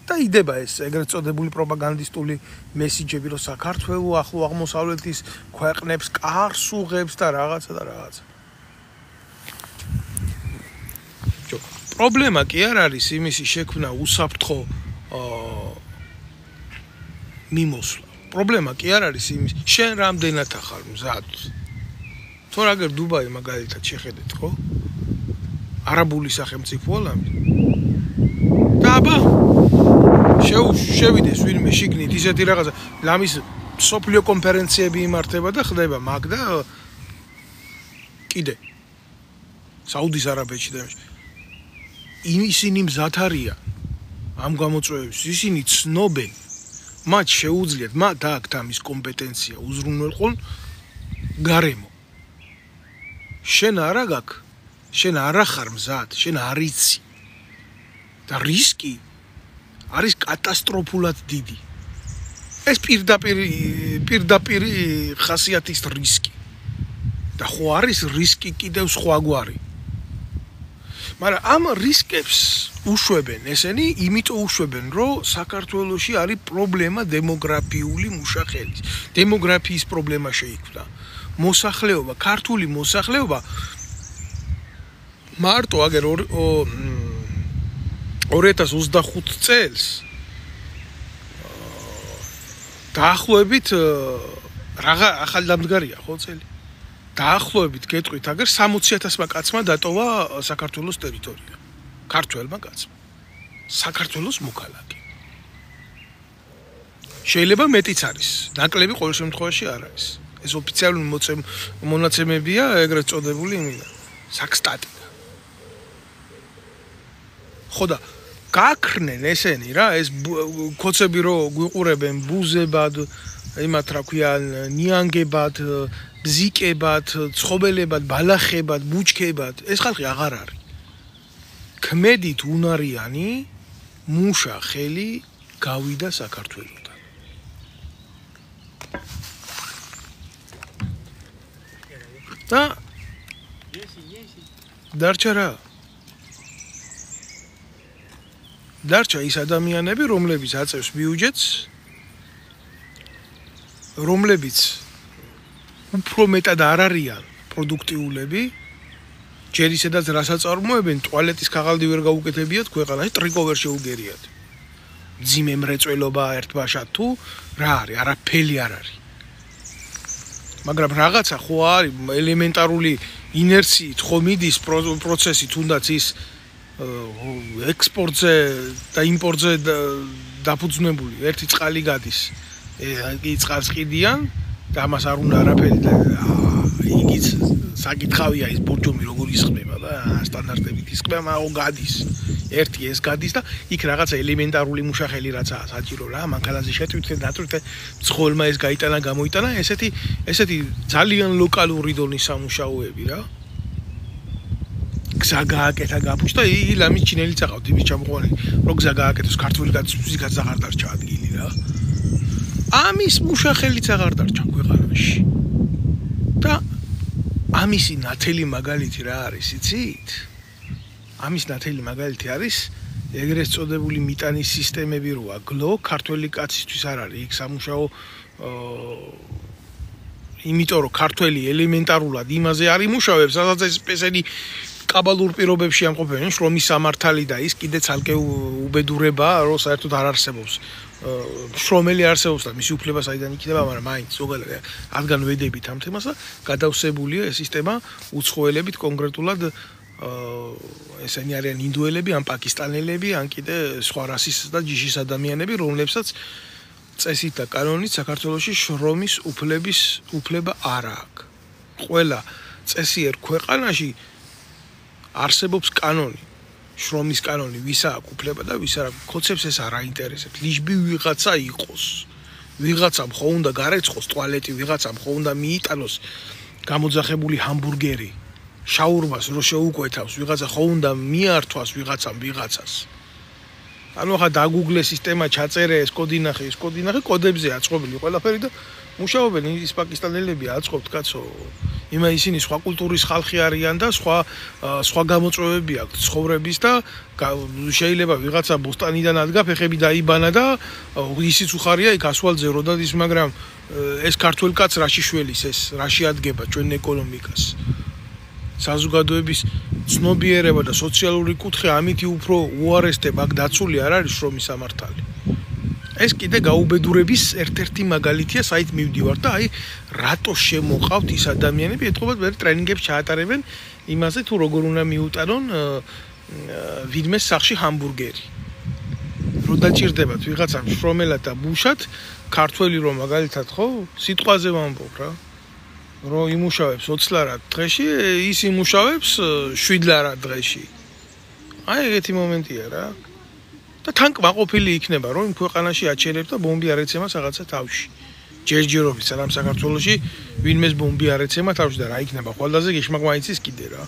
და იდება ეს ეგრეთ წოდებული პროპაგანდისტული მესიჯები რომ საქართველოს ახლო აღმოსავლეთის ქვეყნებს კარს უღებს და რაღაცა პრობლემა კი არ არის იმისი შექმნა უსაფრთხო მიმოსვლა პრობლემა კი არ არის იმის შენ რამდენად ახალ მზად თუ აგერ დუბაი მაგალითად შეხედეთ, ხო? არაბული სახელმწიფოა ლამი. და აბა შევიდეს ვინმე შიგნით ისეთი რაღაცა, ლამის სოფლიო კონფერენციები იმართება და ხდება მაგ და კიდე საუდის არაბეთში და ისინი მზად არიან ამ გამოწვევებს, ისინი ცნობენ, მათ შეუძლიათ, მათ აქვთ ამის კომპეტენცია უზრუნველყონ გარემო. შენ არა გაქვს, შენ არ ახარ მზად, შენ არ იცი. და რისკი არის კატასტროფულად დიდი. ეს პირდაპირ ხასიათის რისკი. და ხო არის რისკი კიდევ სხვაგვარი. მაგრამ ამ რისკებს უშვებენ ესენი, იმიტომ უშვებენ, რომ საქართველოში არის პრობლემა დემოგრაფიული მუშახელის. დემოგრაფიის პრობლემა შეიქმნა. მოსახლეობა, ქართული მოსახლეობა მარტო აგერ 2025 წელს დაახლოებით რაღა ახალდამდგარია ხო წელი? დაახლოებით გეტყვით, აგერ 60,000 კაცმა დატოვა საქართველოს ტერიტორია. ქართველმა კაცმა. საქართველოს მოქალაქე. შეიძლება მეტიც არის. ნაკლები ყოველ შემთხვევაში არ არის. ეს ოფიციალური მონაცემებია, ეგრეთ წოდებული იმენა. საქსტატი. ხო და გაქრნენ ესენი რა, ეს კოცები რო გვიყურებენ ბუზებად, იმათ რა ქვია, ნიანგებად, ბზიკებად, ცხოველებად, ბალახებად, ბუჩქებად, ეს ხალხი აღარ არის. ქმედით უნარიანი მუშა ხელი გავიდა საქართველოდან. და დარჩა რა? დარჩა ის ადამიანები, რომლებიც აწევს ბიუჯეტს, რომლებიც უფრო მეტად არ არიან პროდუქტიულები, ჯერ ისედაც რასაც წარმოებენ, ტუალეტის ქაღალდი ვერ გაუკეთებიათ ქვეყანაში, ტრიკო ვერ შეუგერიათ. ძიმე მრეწველობა ერთბაშად თუ რა არის, არაფერი არ არის. მაგრამ რაღაცა ხო არის ელემენტარული ინერციით ხო მიდის პროცესი, თუნდაც ის ექსპორტზე და იმპორტზე დაფუძნებული ერთი წყალი გადის. იგი წყალს ყიდიან და ამას არ უნდა არაფერი და იგიც საკითხავია ის ბორჯომი როგორ ისხდება და სტანდარტებით ისხდება, მაგრამ გადის. ერთი ეს გადის და იქ რაღაცა ელემენტარული მუშახელი რაცაა საჭირო რა, მანქანაზე შეტვირთე, დატვირთე, მძღოლმა ეს გაიტანა, გამოიტანა, ესეთი ძალიან ლოკალური დონის სამუშაოები რა. გზა გააკეთა გაფუჭდა, ლამის ჩინელიც აყავთ იმის ჩამოყვანილი, რომ გზა გააკეთოს ქართული კაცისგან აღარ დარჩა ადგილი რა. ამის მუშახელიც აღარ დარჩა ქვეყანაში. და ამისი ნათელი მაგალითი რა არის, იცით? ამის ნათელი მაგალითი არის ეგრეთ წოდებული მიტანის სისტემები როა გლო ქართველი კაცისთვის არ არის იქ სამუშაო იმიტომ რომ ქართველი ელემენტარულად იმაზე არ იმუშავებს, სადაც ეს ესენი კაბალურ პირობებში ამყოფენ, შრომის სამართალი და ის კიდე ცალკე უბედურებაა, რომ საერთოდ არ არსებობს. შრომელი არსებობს და მისი უფლება საიდან იქნება, მაგრამ მაინც ზოგადად რადგან ვედებით ამ თემას და გადავსებულია ეს სისტემა უცხოელებით კონკრეტულად ესენი არიან ინდუელები, ან პაკისტანელები, ან კიდე სხვა რასის და ჯიშის ადამიანები, რომლებსაც წესით და კანონით საქართველოში შრომის უფლება არ აქვს. ყველა წესიერ ქვეყანაში არსებობს კანონი, შრომის კანონი, ვის აქვს უფლება და ვის არ აქვს. ხოცებს ეს არ აინტერესებს. ლიჟბი ვიღაცა იყოს. ვიღაცამ ხო უნდა გარეცხოს ტუალეტი, ვიღაცამ ხო უნდა მიიტანოს გამოძახებული ჰამბურგერი. შაურმას რო შეუკვეთავს, ვიღაცა ხო უნდა მიართვას ვიღაცამ ვიღაცას. ანუ ხა დაგუგლე სისტემა, ჩაწერე ეს კოდი ნახე, კოდებზეა აწყობილი ყველაფერი და მუშაობენ ის პაკისტანელები აწყობთ კაცო. ისინი სხვა კულტურის ხალხი არიან და სხვა გამოწვევები აქვთ ცხოვრების და შეიძლება ვიღაცა ბოსტანიდან ადგა, ფეხები დაიბანა და ისიც უხარია იქ ასვალზე რო დადის, მაგრამ ეს ქართველ კაცს რაში შველის ეს, რაში ადგება ჩვენ ეკონომიკას. საზოგადოების ცნობიერება და სოციალური კუთხე ამითი უფრო უარესდება, აქ დაცული არ არის შრომის სამართალი. ეს კიდე გაუბედურების ერთ-ერთი მაგალითია, საით მივდივარ და აი რატო შემოყავთ ის ადამიანები, ეთყობათ მე ტრენინგებს ჩაატარებენ იმაზე თუ როგორ უნდა მიუტანონ ვინმეს სახში ჰამბურგერი. რო დაჭირდებათ ვიღაცამ შრომელად და ბუშად, ქართველი რომ მაგალითად ხო, სიტყვაზე ვამბობ რა. რო იმუშავებს 20 ლარად დღეში, ის იმუშავებს 7 ლარად დღეში. აი ეგეთი მომენტია რა. და თან კმაყოფილი იქნება, რომ იმ ქვეყანაში აჩერებს და ბომბი არ ეცემა რაღაცა თავში. ჯერჯერობით სანამ საქართველოში ვინმეს ბომბი არ ეცემა თავში და რა იქნება ყველაზე გეშმაკმა იცის კიდე რა.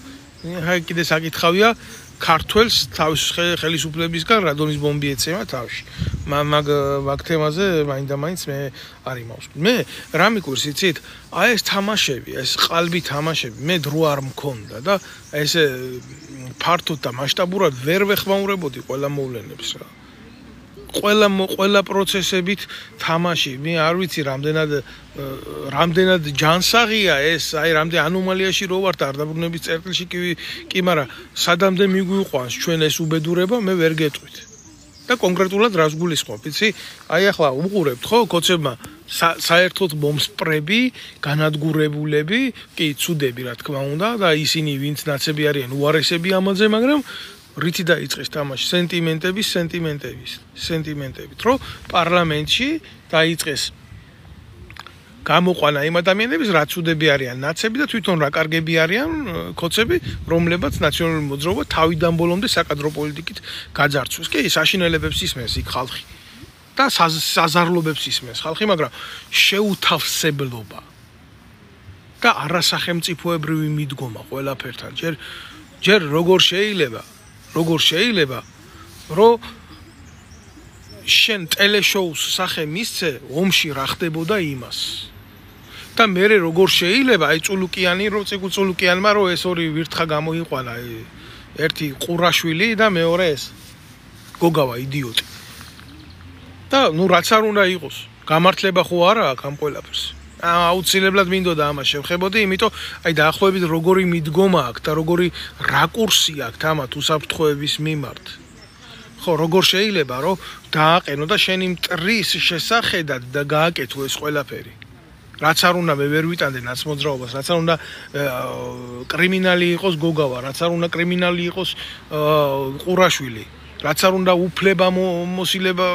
აი კიდე საკითხავია ქართველს თავის ხელისუფლებისგან რადონის ბომბი ეცემა თავში. მაგ თემაზე მაინდა-მაინც მე არ იმავსკვნი. მე რა მიკვირს იცით? აი ეს თამაშები, ეს ყალბი თამაშები, მე დრო არ მქონდა და ესე ფართოდ და მასშტაბურად ვერ ვეხმაურებოდი ყველა მოვლენებს რა. ყველა პროცესებით თამაში, მე არ ვიცი რამდენად ჯანსაღია ეს, აი რამდენ ანომალიაში რო ვართ არდაბრუნების წერტილში კი, მაგრამ სადამდე მიგვიყვანს ჩვენ ეს უბედურება, მე ვერ გეტყვით. და კონკრეტულად რას გულისხმობ, იცი? აი ახლა უყურებთ ხო, კოცებმა საერთოდ მომსპრები, განადგურებულები, კი, ცუდები რა თქმა უნდა და ისინი ვინც ნაცები არიან უარესები ამაზე, მაგრამ რითი დაიწყეს თამაში? სენტიმენტებით, რომ პარლამენტში დაიწყეს გამოყვანა იმ ადამიანების, რაც უდები არიან ნაცები და თვითონ რა კარგები არიან კოცები, რომლებაც ნაციონალური მოძრაობა თავიდან ბოლომდე საკადრო პოლიტიკით გაძარცვეს. კი, საშინელებებს ისმენს იქ ხალხი და საზარლობებს ისმენს ხალხი, მაგრამ შეუთავსებლობა და არასახელმწიფოებრივი მიდგომა ყველაფერთან. ჯერ როგორ შეიძლება, რომ შენ ტელეშოუს სახე მისცე, ომში რა ხდებოდა იმას. და მე როგორ შეიძლება, აი წულუკიანმა რომ ეს ორი ვირთხა გამოიყვანა, ერთი ყურაშვილი და მეორე ეს გოგავა იდიოტი. და ნუ რაც არ უნდა იყოს, გამართლება ხო არა აქვს ამ ყველაფერს. აუცილებლად მინდოდა ამას შევხებოდი, იმიტომ აი დაახლოებით როგორი მიდგომა აქვს და როგორი რაკურსი აქვს ამათ უსაფრთხოების მიმართ. ხო, როგორ შეიძლება რომ დააყენო და შენი მტრის შესახედად და გააკეთო ეს ყველაფერი. რაც არ უნდა მე ვერ ვიტანდე ნაცმოძრაობას, რაც არ უნდა კრიმინალი იყოს გოგავა, რაც არ უნდა კრიმინალი იყოს ყურაშვილი, რაც არ უნდა უფლება მოსილება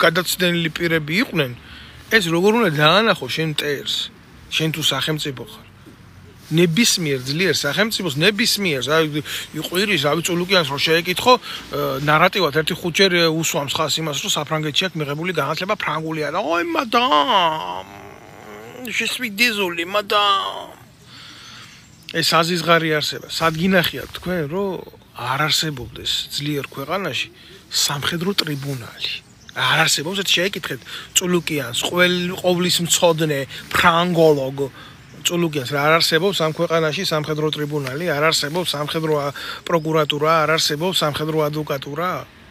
გადაცდენილი პირები იყვნენ, ეს როგორ უნდა დაანახო შენ მტერს, შენ თუ სახელმწიფო ხარ. ნებისმიერ ძლიერ სახელმწიფოს ნებისმიერს იყვირის რავი წულუკიანს რომ შეეკითხო ნარატივად ერთი ხუთჯერ უსვამს ხას იმას რომ საფრანგეთში აქვს მიღებული განათლება ფრანგულია და ой მადამ je suis désolé madame ეს აზიზღარი არსება სადგინახიათ თქვენ რომ არ არსებობდეს ძლიერ ქვეყანაში სამხედრო ტრიბუნალი არ არსებობს ეს შეეკითხეთ წულუკიანს ყოვლის მცოდნე ფრანგოლოგ წულუკიანს რა არ არსებობს ამ ქვეყანაში სამხედრო ტრიბუნალი, არ არსებობს სამხედრო პროკურატურა, არ არსებობს სამხედრო ადვოკატურა,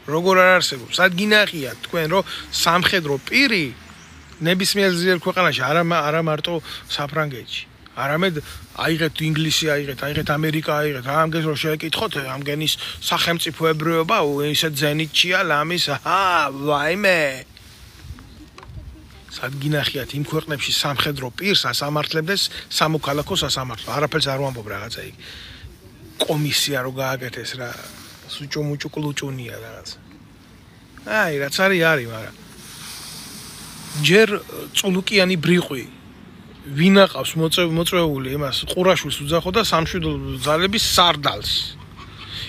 როგორ არ არსებობს? სადგინახიათ თქვენ რომ სამხედრო პირი ნებისმიერ ძლიერ ქვეყანაში არა მარტო საფრანგეთში, არამედ აიღეთ ინგლისი, აიღეთ ამერიკა, აიღეთ ამგეს რომ შეეკითხოთ, ამგენის სახელმწიფოებრიობა ისე ზენიტჩია ლამის, ვაიმე სადგინახიათ იმ ქვეყნებში სამხედრო პირს ასამართლებდეს სამოქალაქო სასამართლო. არაფერს არ ვამბობ რაღაცა იქ. კომისია რო გააკეთეს რა, სუჭო-მუჭო კლუჭუნია რაღაც. აი, რაც არის, მაგრამ ჯერ წულუკიანი ბრიყვი ვინ აყავს მოწვეული იმას ყურაშვილს უძახო და სამშვიდობო ძალების სარდალს.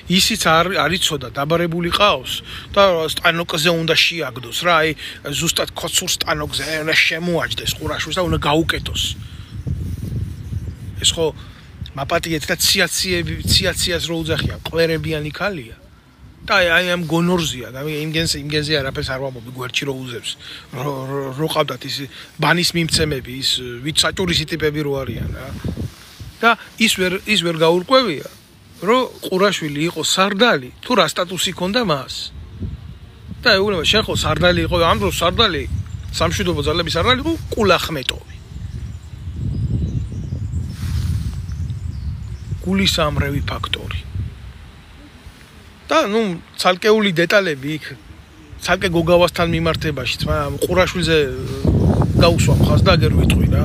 ისიც არ იცოდა დაბარებული ყავს და სტანოკზე უნდა შეაგდოს რა აი ზუსტად ქოცურ სტანოკზე უნდა შემოაჯდეს ყურაშვილს და უნდა გაუკეთოს ეს ხო მაპატიეთ და ციაციას რო უძახიან ყვერებიანი ქალია და აი ამ გონორზია და იმგენზე არაფერს არ ვამბობ გვერდში რო უზებს რო ყავდათ ის ბანის მიმცემები ის ვით საჭურისი ტიპები რო არიან რა და ის ვერ გაურკვევია რომ ყურაშვილი იყო სარდალი თუ რა სტატუსი ჰქონდა მას და ეუბნება შენ ხო სარდალი იყო ამ დროს სარდალი სამშვიდობო ძალების სარდალი იყო კულახმეტოვი გულისამრევი ფაქტორი და ნუ ცალკეული დეტალები იქ ცალკე გოგავასთან მიმართებაშიც ყურაშვილზე გაუსვა მხარს და აგერ ვიტყვი რა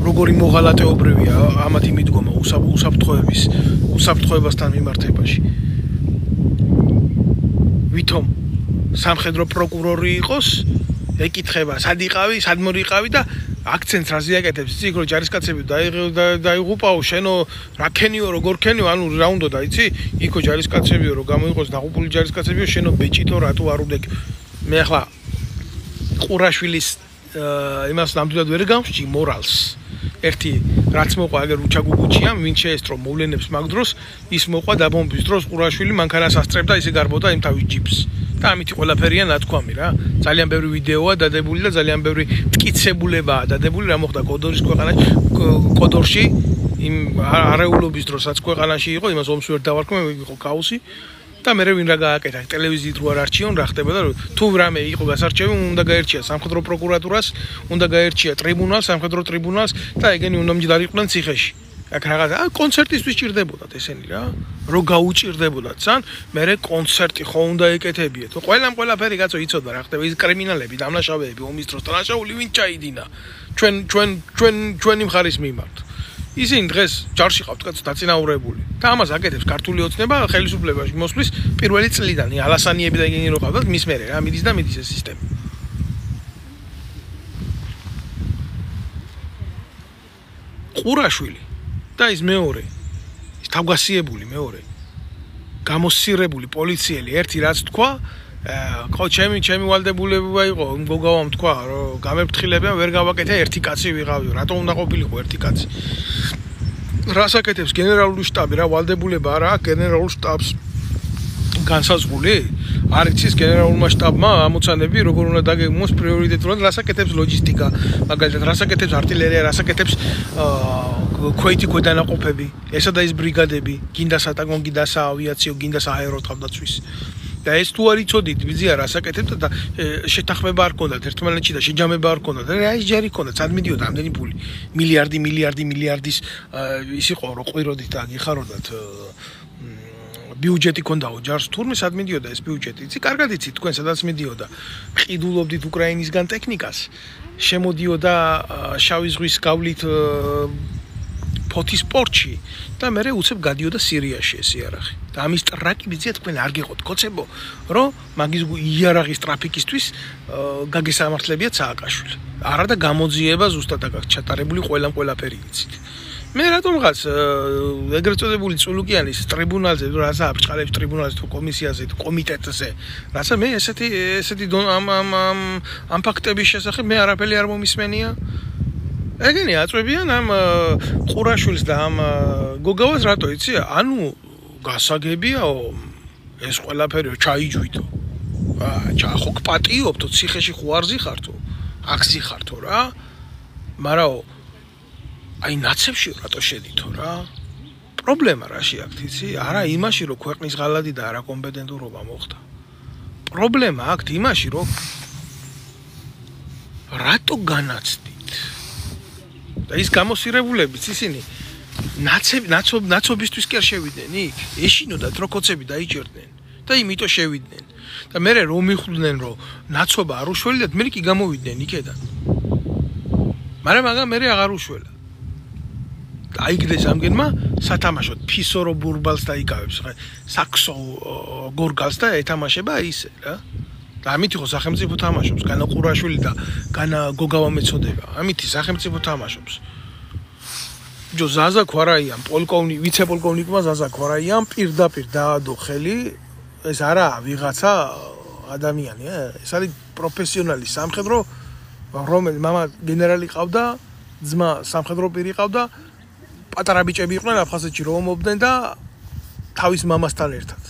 როგორი მოღალატეობრივია ამათი მიდგომა უსაფრთხოებასთან მიმართებაში ვითომ სამხედრო პროკურორი იყოს ეკითხება სად იყავი სად მორიყავი და აქცენტს რაზე აკეთებს იცი იქ რომ ჯარისკაცები დაიღუპაო შენო რა ქენიო როგორ ქენიო ანუ რა უნდა იცი იქო ჯარისკაცებიო რომ გამოიყოს დაღუპული ჯარისკაცებიო შენო ბეჭითო რატო არ უდეკ მე ახლა ყურაშვილის იმას ნამდვილად ვერ გამსჭი მორალს ერთი რაც მოყვა აგერ უჩაგუგუჩია ვინ შეესწრო მოვლენებს მაგ დროს ის მოყვა დაბომბვის დროს ყურაშვილი მანქანას ასწრებდა ისე გარბოდა იმ თავის ჯიპს და ამით ყველაფერია ნათქვამი რა ძალიან ბევრი ვიდეოა დადებული და ძალიან ბევრი მტკიცებულებაა დადებული რა მოხდა კოდორში იმ არეულობის დროსაც ქვეყანაში იყო იმას ომს ვერ დავარქმე იყო ქაოსი და მე ვინ რა გააკეთა ტელევიზიით რო არ არჩიონ რა ხდებოდა თუ რამე იყო გასარჩევი უნდა გაერჩია სამხედრო პროკურატურას უნდა გაერჩია ტრიბუნალს სამხედრო ტრიბუნალს და ეგენი უნდა მჯდარიყვნენ ციხეში აქ რაღაცა კონცერტისთვის ჭირდებოდათ ესენი რა რო გაუჭირდებოდათ სან მე კონცერტი ხო უნდა ეკეთებიეთ ყველაფერი კაცო იცოდა რა ხდება ის კრიმინალები დამნაშავეები ომის დროს დანაშაული ვინ ჩაიდინა ჩვენი მხარის მიმართ ისინი დღეს ჯარში ყავთ კაცო დაწინაურებული და ამას აკეთებს ქართული ოცნება ხელისუფლებაში მოსვლის პირველი წლიდან ალასანიები და ეგენი რო ყავდათ მის მერე რა მიდის და მიდის ეს სისტემა ყურაშვილი და ის მეორე ის თავგასიებული მეორე გამოსცირებული პოლიციელი ერთი რაც თქვა ხო ჩემი ვალდებულება იყო მგოგავამ თქვა რომ გამეფრთხილებიან ვერ გავაკეთე ერთი კაცი ვიღავიო რატომ უნდა ყოფილიყო ერთი კაცი რას აკეთებს გენერალური შტაბი რა ვალდებულება არა გენერალურ შტაბს განსაზღვრული არ იცის გენერალურმა შტაბმა ამოცანები როგორ უნდა დაგეგმოს პრიორიტეტულად რას აკეთებს ლოჯისტიკა მაგალითად რას აკეთებს არტილერია რას აკეთებს ქვეითი ქვედანაყოფები ესა და ის ბრიგადები გინდა სატანკო გინდა საავიაციო გინდა სააერო თავდაცვის და ეს თუ არ იცოდით ვიზია რას აკეთებთ და შეთანხმება არ ქონდათ ერთმანეთში და შეჯამება არ ქონდათ რა ის ჯერი ქონდათ სად მიდიოდა ამდენი ფული მილიარდის ის იყო რომ ყვიროდით და გიხაროდათ ბიუჯეტი ქონდაო ჯარს თურმე სად მიდიოდა ეს ბიუჯეტი იცი კარგად იცით თქვენ სადაც მიდიოდა ყიდულობდით უკრაინისგან ტექნიკას შემოდიოდა შავი ზღვის გავლით ფოთის პორტში და მე უცებ გადიოდა სირიაში ეს იარაღი და ამის ტრაკი ბიძია თქვენ არ გეყოთ კოცებო რომ მაგის იარაღის ტრაფიკისთვის გაგესამართლებიათ სააკაშვილი არა და გამოძიება ზუსტად აქ ჩატარებული ყველაფერი იცით მე რატომღაც ეგრეთ წოდებული წულუკიანის ტრიბუნალზე თუ რაცა აბჭყალებს ტრიბუნალზე თუ კომისიაზე თუ კომიტეტზე რაცა მე ესეთი ამ ფაქტების შესახებ მე არაფერი არ მომისმენია ეგენი აწვევიან ამ ყურაშვილს და ამ გოგავას რატო იცი ანუ გასაგებიაო ეს ყველაფერი ჩაიჯვითო ხო გპატიობთო ციხეში ხო არ ზიხართო აქ ზიხართო რა მაგრამ აი ნაცებში რატო შედითო რა პრობლემა რაში აქვს იცი არა იმაში რომ ქვეყნის ღალადი და არაკომპეტენტურობა მოხდა პრობლემა აქვს იმაში რომ რატო განაცდით და ის გამოსირებულებიც ისინი ნაცობისთვის კი არ შევიდნენ იქ ეშინოდათ რომ კოცები დაიჭერდნენ და იმიტო შევიდნენ და მე რომ მიხვდნენ რომ ნაცობა არ უშველიათ მე კი გამოვიდნენ იქედან მაგრამ მე აღარ უშველა აიგდეს ამგენმა სათამაშოდ ფისორო ბურბალს დაიკავებს ხა საქსო გორგალს და ეთამაშება ისე რა და ამით იყო სახელმწიფო თამაშობს განა ყურაშვილი და განა გოგავა მეწოდება ამითი სახელმწიფო თამაშობს ჯო ზაზა ქვარაიან ვიცე-პოლკოვნიკმა ზაზა ქვარაიან პირდაპირ დაადო ხელი ეს არა ვიღაცა ადამიანი ეს არის პროფესიონალი სამხედრო რომელიც мама გენერალი ყავდა ძმა სამხედრო პირი ყავდა პატარა ბიჭები იყვნენ აფხაზეთში რომ ომობდნენ და თავის მამასთან ერთად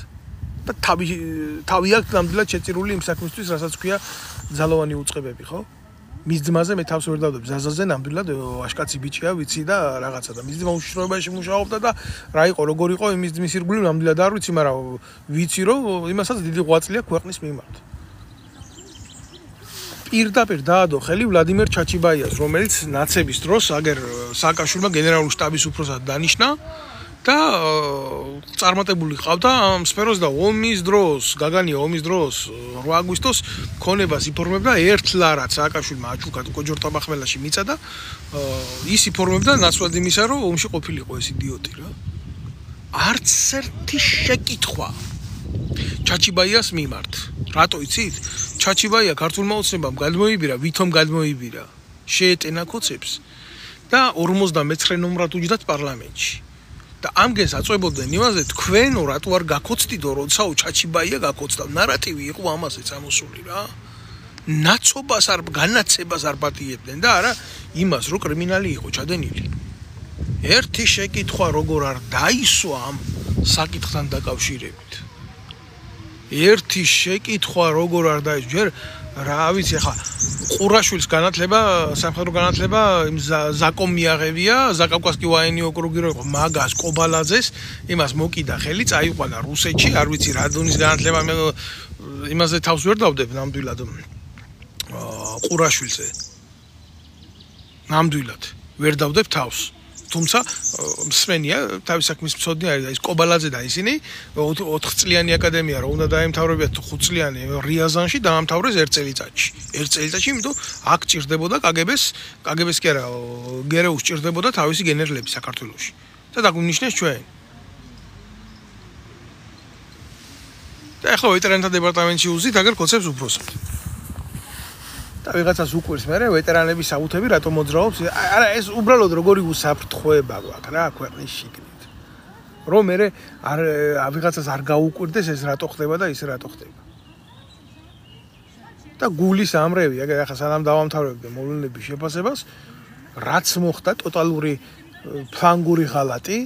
და თავი აქვს ნამდვილად შეწირული იმ საქმისთვის რასაც ქვია ძალოვანი უწყებები ხო მის ძმაზე მე თავს ვერ დავდებ ზაზაზე ნამდვილად აშკაცი ბიჭია ვიცი და რაღაცა და მის ძმა უშიშროებაში მუშაობდა და რა იყო როგორ იყო იმის ძმის ირგვლივ ნამდვილად არ ვიცი მაგრამ ვიცი რომ იმასაც დიდი ღვაწლია ქვეყნის მიმართ პირდაპირ დაადო ხელი ვლადიმერ ჩაჩიბაიას რომელიც ნაცების დროს აგერ სააკაშვილმა გენერალური შტაბის უფროსად დანიშნა და წარმატებული ყავდა ამ სფეროს და ომის დროს, გაგანია ომის დროს 8 აგვისტოს ქონებას იფორმებდა ერთ ლარად სააკაშვილმა აჩუქა კოჯორტაბახმელაში მიწადა ის იფორმებდა ნაცვლად იმისა რომ ომში ყოფილიყო ეს იდიოტი რა არც ერთი შეკითხვა ჩაჩიბაიას მიმართ რატო იცით ჩაჩიბაია ქართულმა ოცნებამ გადმოიბირა ვითომ გადმოიბირა შეეტენა კოცებს და 59 ნომრად უჯდათ პარლამენტში და ამგენს აწვებოდნენ იმაზე თქვენ რატო არ გაკოცდიდო როცა ჩაჩიბაია გაკოცდა ნარატივი იყო ამაზე წამოსული რა ნაცობას არ განაცებას არ პატიებდნენ და არა იმას რომ კრიმინალი იყო ჩადენილი ერთი შეკითხვა როგორ არ დაისვა ამ საკითხთან დაკავშირებით ერთი შეკითხვა როგორ არ დაისვა ჯერ რა ვიცი ხა ყურაშვილის განათლება სამხედრო განათლება იმ ზაკომ მიაღებია ზაკავკასკი ვაენი ოკრუგი რო იყო მაგას კობალაძეს იმას მოკიდა ხელი წაიყვანა რუსეთში არ ვიცი რა დონის განათლება მე იმაზე თავს ვერ დავდებ ნამდვილად ყურაშვილზე ნამდვილად ვერ დავდებ თავს თუმცა მსმენია თავის საქმის მცოდნე არის და ის კობალაძე და ისინი 4 წლიანი აკადემია რო უნდა დაემთავრებიათ 5 წლიანი რიაზანში დაამთავრეს 1 წელიწადში 1 წელიწადში იმიტომ აქ ჭირდებოდა კგბ-ს კი არა გერეუს ჭირდებოდა თავისი გენერლები საქართველოში და დაგვინიშნეს ჩვენ და ახლა ვეტერანთა დეპარტამენტში უზით აგერ კოცებს უფროსად და ვიღაცას უკვირს მე ვეტერანების საუთები რატო მოძრაობს არა ეს უბრალოდ როგორი უსაფრთხოება გვაქვს რა ქვეყნის შიგნით რომ მე არ ვიღაცას არ გაუკვირდეს ეს რატო ხდება და ის რატო ხდება და გულის ამრევი ახლა სანამ დავამთავრებდი მოვლენების შეფასებას რაც მოხდა ტოტალური ფლანგური ღალატი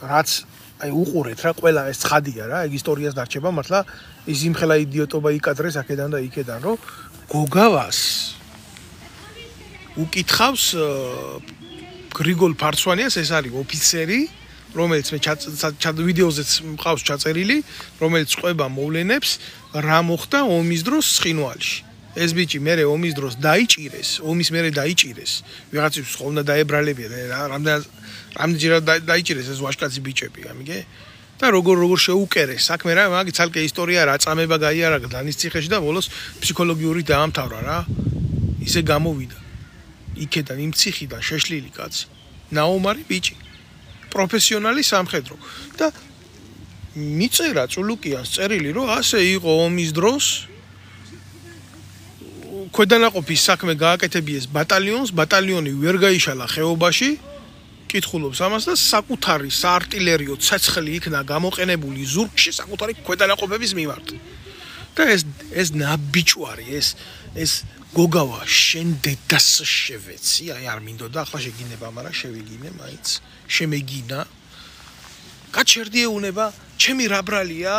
რაც აი უყურეთ რა ყველა ეს ცხადია რა ეგ ისტორიას დარჩება მართლა ის იმხელა იდიოტობა იკადრეს აქედან და იქედან რომ გოგავას უკითხავს გრიგოლ ფარცვანიას ეს არის ოფიცერი რომელიც მე ვიდეოზეც მყავს ჩაწერილი რომელიც ყვება მოვლენებს რა მოხდა ომის დროს ცხინვალში ეს ბიჭი მერე ომის დროს დაიჭირეს ომის მერე დაიჭირეს ვიღაცის ხო უნდა დაებრალებია რამდენჯერად დაიჭირეს ეს ვაშკაცი ბიჭები ამიგე და როგორ შეუკერეს საქმე რა მაგ ცალკე ისტორია რა წამება გაიარაღა დანის ციხეში და ბოლოს ფსიქოლოგიური დაამთავრა რა ისე გამოვიდა იქედან იმ ციხიდან შეშლილი კაცი ნაომარი ბიჭი პროფესიონალი სამხედრო და მიწერა წულუკიანს წერილი რომ ასე იყო ომის დროს ქვედანაყოფის საქმე გააკეთებიეს ბატალიონი ვერ გაიშალა ხეობაში კითხულობს ამას და საკუთარი საარტილერიო ცეცხლი იქნა გამოყენებული ზურგში საკუთარი ქვედანაყოფების მიმართ და ეს ნაბიჭვარი ეს გოგავა შენ დედას შევეცი აი არ მინდოდა ახლა შეგინება მაგრამ შევიგინე მაინც შემეგინა გაჩერდიეუნება ჩემი რა ბრალია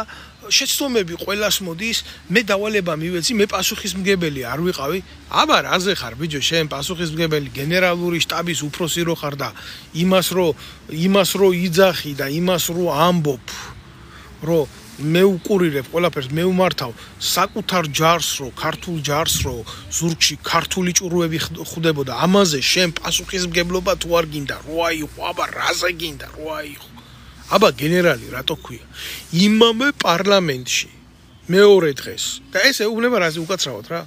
შეცდომები ყველას მოდის მე დავალება მივეცი მე პასუხისმგებელი არ ვიყავი აბა რაზე ხარ ბიჭო შენ პასუხისმგებელი გენერალური შტაბის უფროსი რო ხარ და იმას რო იძახი და იმას რო ამბობ რო მე უყურირებ ყველაფერს მე უმართავ საკუთარ ჯარს რო ქართულ ჯარს რო ზურგში ქართული ჭურვები ხვდებოდა ამაზე შენ პასუხისმგებლობა თუ არ გინდა რო აიყო აბა რაზე გინდა რო აიყო აბა გენერალი რატო ქვია იმამე პარლამენტში მეორე დღეს და ეს ეუბნება რაზე უკაცრავად რა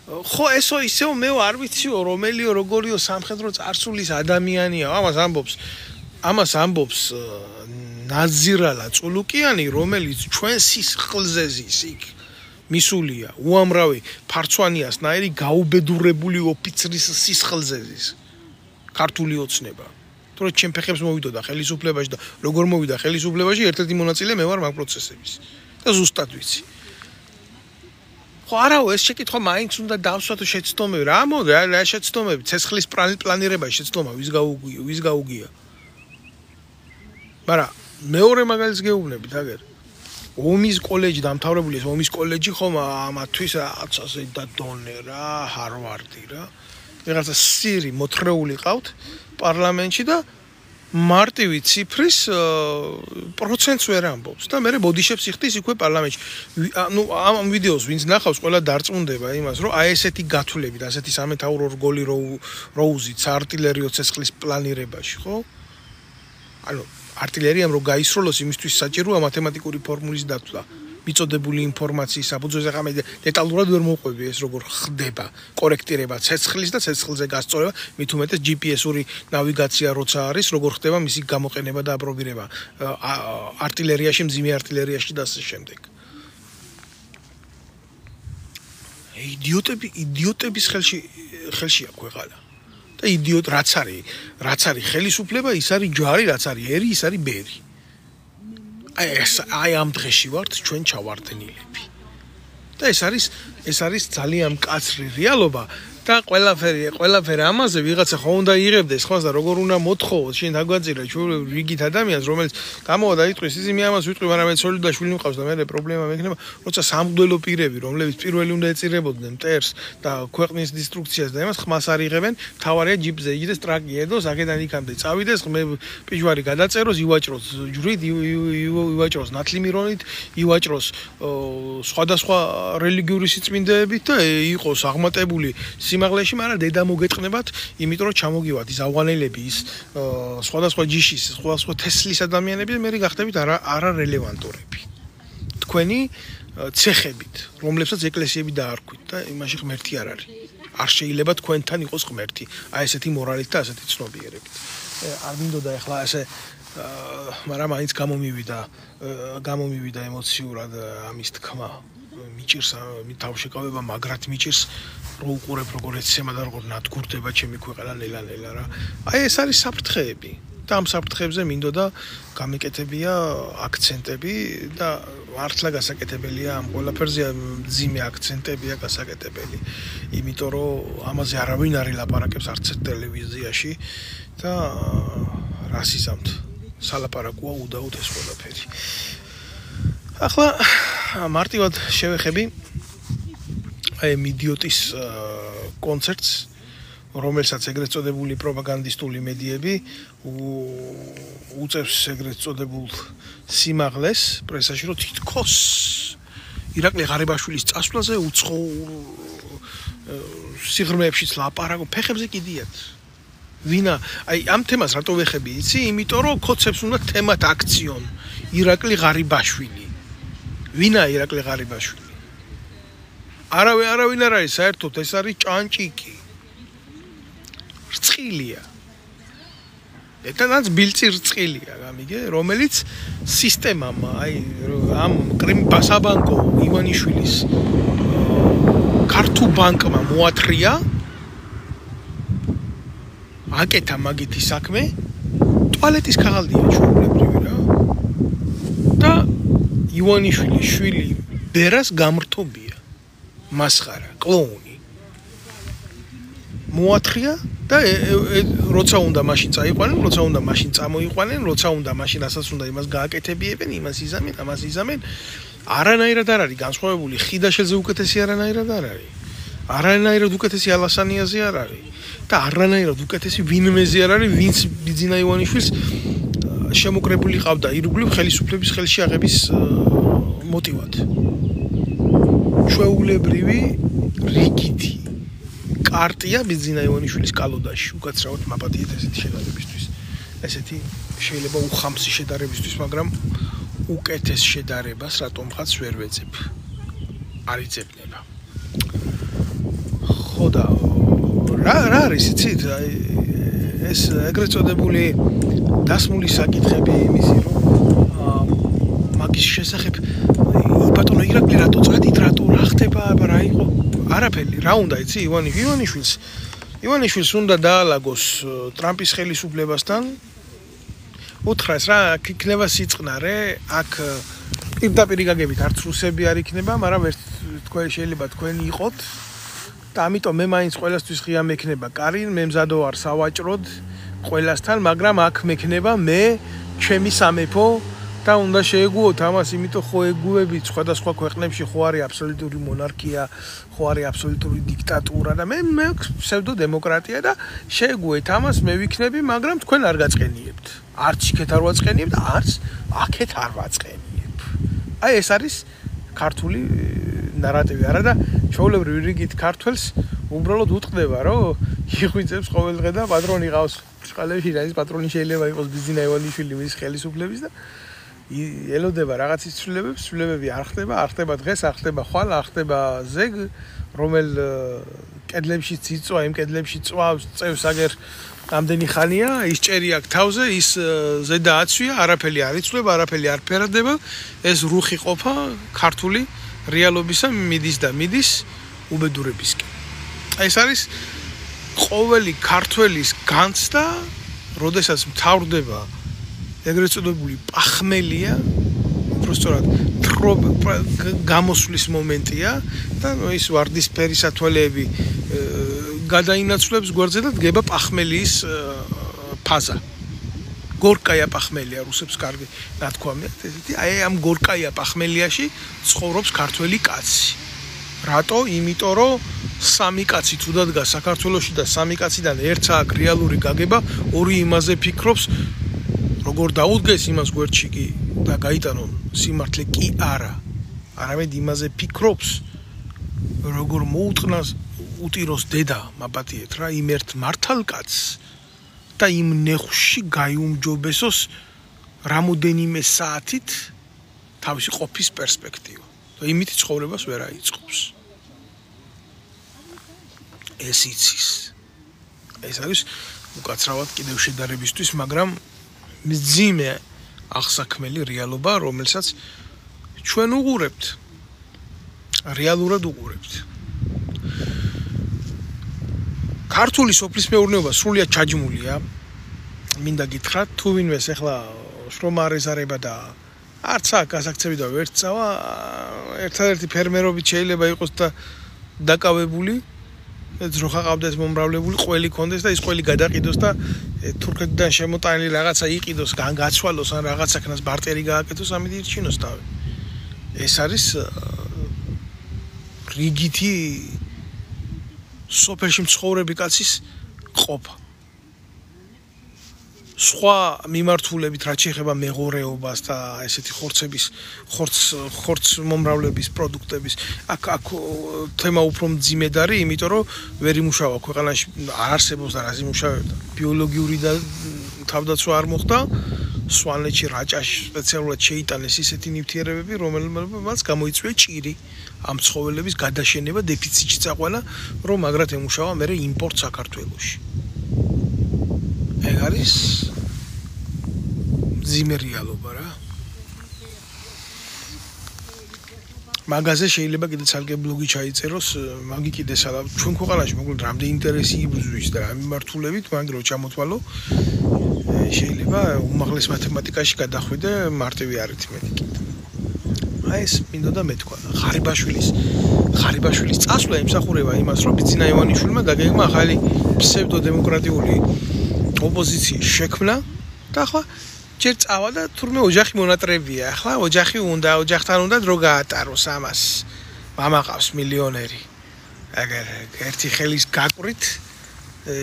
ხო ესო ისეო მე არ ვიციო რომელიო როგორიო სამხედრო წარსულის ადამიანია ამას ამბობს ნაზირალა წულუკიანი რომელიც ჩვენ სისხლზე ზის იქ მისულია უამრავი ფარცვანიას ნაირი გაუბედურებული ოფიცრის სისხლზე ზის ქართული ოცნება თორე ჩემ ფეხებს მოვიდოდა ხელისუფლებაში და როგორ მოვიდა ხელისუფლებაში ერთ-ერთი მონაწილე მე ვარ მაგ პროცესების და ზუსტად ვიცი ხო არაო ეს შეკითხვა მაინც უნდა დავსვათ შეცდომები რა მოდი რა შეცდომები ცეცხლის პლანირებაში შეცდომა ვის გაუგია მაგრამ მეორე მაგალითს გეუბნებით აგერ ომის კოლეჯი დამთავრებული ეს ომის კოლეჯი ხომ ამათვის რაღაცაზე და დონე რა ჰარვარდი რა რაღაცა სირი მოთრეული ყავთ პარლამენტში და მარტივი ციფრის პროცენტს ვერ ამბობს და მე ბოდიშებს იხდის იქვე პარლამენტში. ნუ ამ ვიდეოს ვინც ნახავს, ყველა დარწმუნდება იმას, რომ აი ესეთი გათვლები და ასეთი სამეთაურო რგოლი რო უზით საარტილერიო ცეცხლის პლანირებაში, ხო? ანუ артиллериამ რო გაისროლოს იმისთვის საჭიროა მათემატიკური ფორმულის დათვლა. მიწოდებული ინფორმაციის საფუძველზე ხა მე დეტალურად ვერ მოყვები ეს როგორ ხდება კორექტირება ცეცხლის და ცეცხლზე გასწორება მით უმეტეს GPS-ური ნავიგაცია როცა არის როგორ ხდება მისი გამოყენება და აპრობირება артиллерияში მძიმე артиллерияში და ასე შემდეგ იდიოტების ხელშია ქვეყანა და იდიოტ რაც არის ხელისუფლება ის არის ჯარი რაც არის ერი ის არის ბერი აი ამ დღეში ვართ ჩვენ ჩავარდნილები და ეს არის ძალიან მკაცრი რეალობა და ყველაფერი ამაზე ვიღაცა ხო უნდა იღებდეს ხმას და როგორ უნდა მოთხოვოს შენ დაგვაძირა ჩვენ რიგით ადამიანს რომელიც გამოვა და იტყვის ისი მე ამას ვიტყვი მაგრამ მე ცოლი და შვილი მყავს და მე პრობლემა მექნება როცა სამღვდელო პირები რომლებიც პირველი უნდა ეწირებოდნენ მტერს და ქვეყნის დისტრუქციას და იმას ხმას არ იღებენ თავარია ჯიპზე იგდეს ტრაკი ედოს აქედან იქამდე წავიდეს მე პიჟვარი გადაწეროს ივაჭროს ჯვრით ივაჭროს ნათლიმირონით ივაჭროს სხვადასხვა რელიგიური სიწმინდეებით და იყოს აღმატებული სიმაღლეში, მაგრამ დედა მოგეთყნებათ, იმიტომ რომ ჩამოგივათ ის ავღანელები, ის სხვადასხვა ჯიშის, სხვადასხვა თესლის ადამიანები და მე გახდებით არარელევანტურები. თქვენი ცეხებით, რომლებსაც ეკლესიები დაარქვით და იმაში ღმერთი არ არის. არ შეიძლება თქვენთან იყოს ღმერთი. აი ესეთი მორალით და ასეთი ცნობიერებით. არ მინდოდა ახლა ესე მაგრამ აინც გამომივიდა ემოციურად ამის თქმა. მიჭირს თავშეკავება მაგრად მიჭირს რო უყურებ როგორ ეცემა და როგორ ნადგურდება ჩემი ქვეყანა ნელა რა აი ეს არის საფრთხეები და ამ საფრთხეებზე მინდოდა გამეკეთებია აქცენტები და მართლა გასაკეთებელია ამ ყველაფერზე ძიმე აქცენტებია გასაკეთებელი იმიტომ რომ ამაზე არავინ არ ელაპარაკებს არც ტელევიზიაში და რასიზმთ სალაპარაკოა უდაოდ ეს ყველაფერი ახლა მარტივად შევეხები აი მიდიოტის კონცერტს რომელსაც ეგრეთ წოდებული პროპაგანდისტული მედიები უწევს ეგრეთ წოდებულ სიმაღლეს პრესაში რომ თითქოს ირაკლი ღარიბაშვილის წასვლაზე უცხო სიღრმეებშიც ლაპარაკო ფეხებზე კიდიათ ვინა აი ამ თემას რატო ვეხები იცი იმიტომ რომ კოცებს უნდა თემად აქციონ ირაკლი ღარიბაშვილი ვინა ირაკლი ღარიბაშვილი არავინ არ არის საერთოდ ეს არის ჭანჭიკი რწყილია ეთანაც ბილწი რწყილია გამიგე რომელიც სისტემამ აი ამ კრიმბასაბანკო ივანიშვილის ქართულ ბანკმა მოათრია აკეთა მაგითი საქმე ტუალეტის ქაღალდია ჩვეულებრივი რა და ივანიშვილის შვილი ბერას გამრთობია მასხარა კლოუნი მოათრია და როცა უნდა მაშინ წაიყვანენ როცა უნდა მაშინ წამოიყვანენ როცა უნდა მაშინ ასაც უნდა იმას გააკეთებიებენ იმას იზამენ ამას იზამენ არანაირად არ არის განსხვავებული ხიდაშელზე უკეთესი არანაირად არ არის არანაირად უკეთესი ალასანიაზე არ არის და არანაირად უკეთესი ვინმეზე არ არის ვინც ბიძინა ივანიშვილს შემოკრებული ყავდა ირგვლივ ხელისუფლების ხელში აღების მოტივად ჩვეულებრივი რიგითი კარტია ბიძინა ივანიშვილის კალოდაში უკაცრავად მაპატიეთ ესეთი შედარებისთვის ესეთი შეიძლება უხამსი შედარებისთვის მაგრამ უკეთეს შედარებას რატომღაც ვერ ვეძებ არ იძებნება ხო და რა არის იცით ეს ეგრეთ წოდებული დასმული საკითხები იმისი რომ მაგის შესახებ ბატონო ირაკლი რატო წადით რატო რა ხდება რა იყო არაფერი რა უნდა იცი ივანიშვილს უნდა დაალაგოს ტრამპის ხელისუფლებასთან უთხრას რა იქნება სიწყნარე აქ პირდაპირ გაგებით არც რუსები არ იქნება მაგრამ ერთ თქვენ შეიძლება თქვენი იყოთ და ამიტომ მე მაინც ყველასთვის ღია მექნება კარი მე მზადო ვარ სავაჭროდ ყველასთან მაგრამ აქ მექნება მე ჩემი სამეფო და უნდა შეეგუოთ ამას იმიტომ ხო ეგუებით სხვადასხვა ქვეყნებში ხო არის აბსოლუტური მონარქია ხო არის აბსოლუტური დიქტატურა და მე ფსევდო დემოკრატია და შეეგუეთ ამას მე ვიქნები მაგრამ თქვენ არ გაწყენიებთ არც იქეთ არ ვაწყენიებ და არც აქეთ არ ვაწყენიებ აი ეს არის ქართული ნარატივი არა და ჩვეულებრივი რიგით ქართველს უბრალოდ უტყდება რომ იღვიძებს ყოველ დღე და პატრონი ყავს ბრჭყალებში რა ის პატრონი შეიძლება იყოს ბიზინა ივანიშვილი მის ხელისუფლების და ელოდება რაღაცის ცვლილებები არ ხდება დღეს, არ ხდება ხვალ, არ ხდება ზეგ, რომელ კედლებში წიწვა, იმ კედლებში წვავს, წევს აგერ ამდენი ხანია, ის ჭერი აქ თავზე, ის ზედა აცვია, არაფერი არ იცვლება, არაფერი არ ფერადება, ეს რუხი ყოფა ქართული რეალობისა მიდის უბედურებისკენ. ეს არის ყოველი ქართველის განცდა, როდესაც მთავრდება ეგრეთ წოდებული პახმელია, უბრალოდ გამოსვლის მომენტია და ის ვარდისფერი სათვალეები გადაინაცვლებს გვერდზე და დგება პახმელის ფაზა. გორკაია პახმელია რუსებს კარგი ნათქვამია ესეთი. აი ამ გორკაია პახმელიაში ცხოვრობს ქართველი კაცი. რატო? იმიტომ რომ სამი კაცი თუ დადგა საქართველოში და სამი კაციდან ერთს აქვს რეალური გაგება, ორი იმაზე ფიქრობს, როგორ დაუდგეს იმას გვერდში კი და გაიტანონ სიმართლე კი არა. არამედ იმაზე ფიქრობს, როგორ მოუტყნას უტიროს დედა მაბატიეთ რა იმ ერთ მართალ კაცს და იმ ნეხში გაიუმჯობესოს რამოდენიმე საათით თავისი ყოფის პერსპექტივა. და იმით ცხოვრებას ვერ აიწყობს. ეს იცის. ეს არის უკაცრავად კიდევ შედარებისთვის, მაგრამ მძიმე აღსაქმელი რეალობა, რომელსაც ჩვენ უყურებთ. რეალურად უყურებთ. ქართული სოფლის მეურნეობა სრულიად ჩაჯმულია. მინდა გითხრათ, თუ ვინმეს ახლა შრომა არ ეზარება და არც აქ გასაქცევი და ვერ წავა, ერთადერთი ფერმერობით შეიძლება იყოს და დაკავებული, ძროხა ყავდეს მომრავლებული, ყველი კონდეს და ის ყველი გადაყიდოს და თურქეთიდან შემოტანილი რაღაცა იყიდოს, გაცვალოს ან რაღაცაკნას ბარტერი გააკეთოს, ამით ირჩინოს თავი. ეს არის რიგითი სოფელში მცხოვრები კაცის ყოფა. სხვა მიმართულებით რაც შეეხება მეღორეობას და ესეთი ხორცს მომრავლების პროდუქტების აქ თემა უფრო მძიმედ არის, იმიტომ რომ ვერ იმუშავა ქვეყანაში, არ არსებობს და რას იმუშავებდა. ბიოლოგიური და თავდაცვა არ მოხდა, სვანეთში რაჭაში სპეციალურად შეიტანეს ისეთი ნივთიერებები, რომელმაც გამოიწვია ჭირი ამ ცხოველების გადაშენება, დეფიციტში წაყვანა, რომ მაგრად ემუშავა მერე იმპორტ საქართველოში. ეგ არის მძიმე რეალობა რა. მაგაზე შეიძლება კიდე ცალკე ბლოგი ჩაიწეროს, მაგი კიდე ჩვენ ქვეყანაში მოკლედ რამდენი ინტერესი იბრძვის და რა მიმართულებით, მაგ რო ჩამოთვალო, შეიძლება უმაღლეს მათემატიკაში გადახვიდე მარტივი არითმეტიკით. აი ეს მინდოდა მეთქვა. ხარიბაშვილის წასვლა იმსახურება იმას, რომ ბიძინა ივანიშვილმა დაგეგმა ახალი ფსევდოდემოკრატიული ოპოზიციის შექმნა და ახლა ჯერ წავა და თურმე ოჯახი მონატრებია. ახლა ოჯახთან უნდა დრო გაატაროს ამას. მამა ყავს მილიონერი. აგერ ერთი ხელის გაკვრით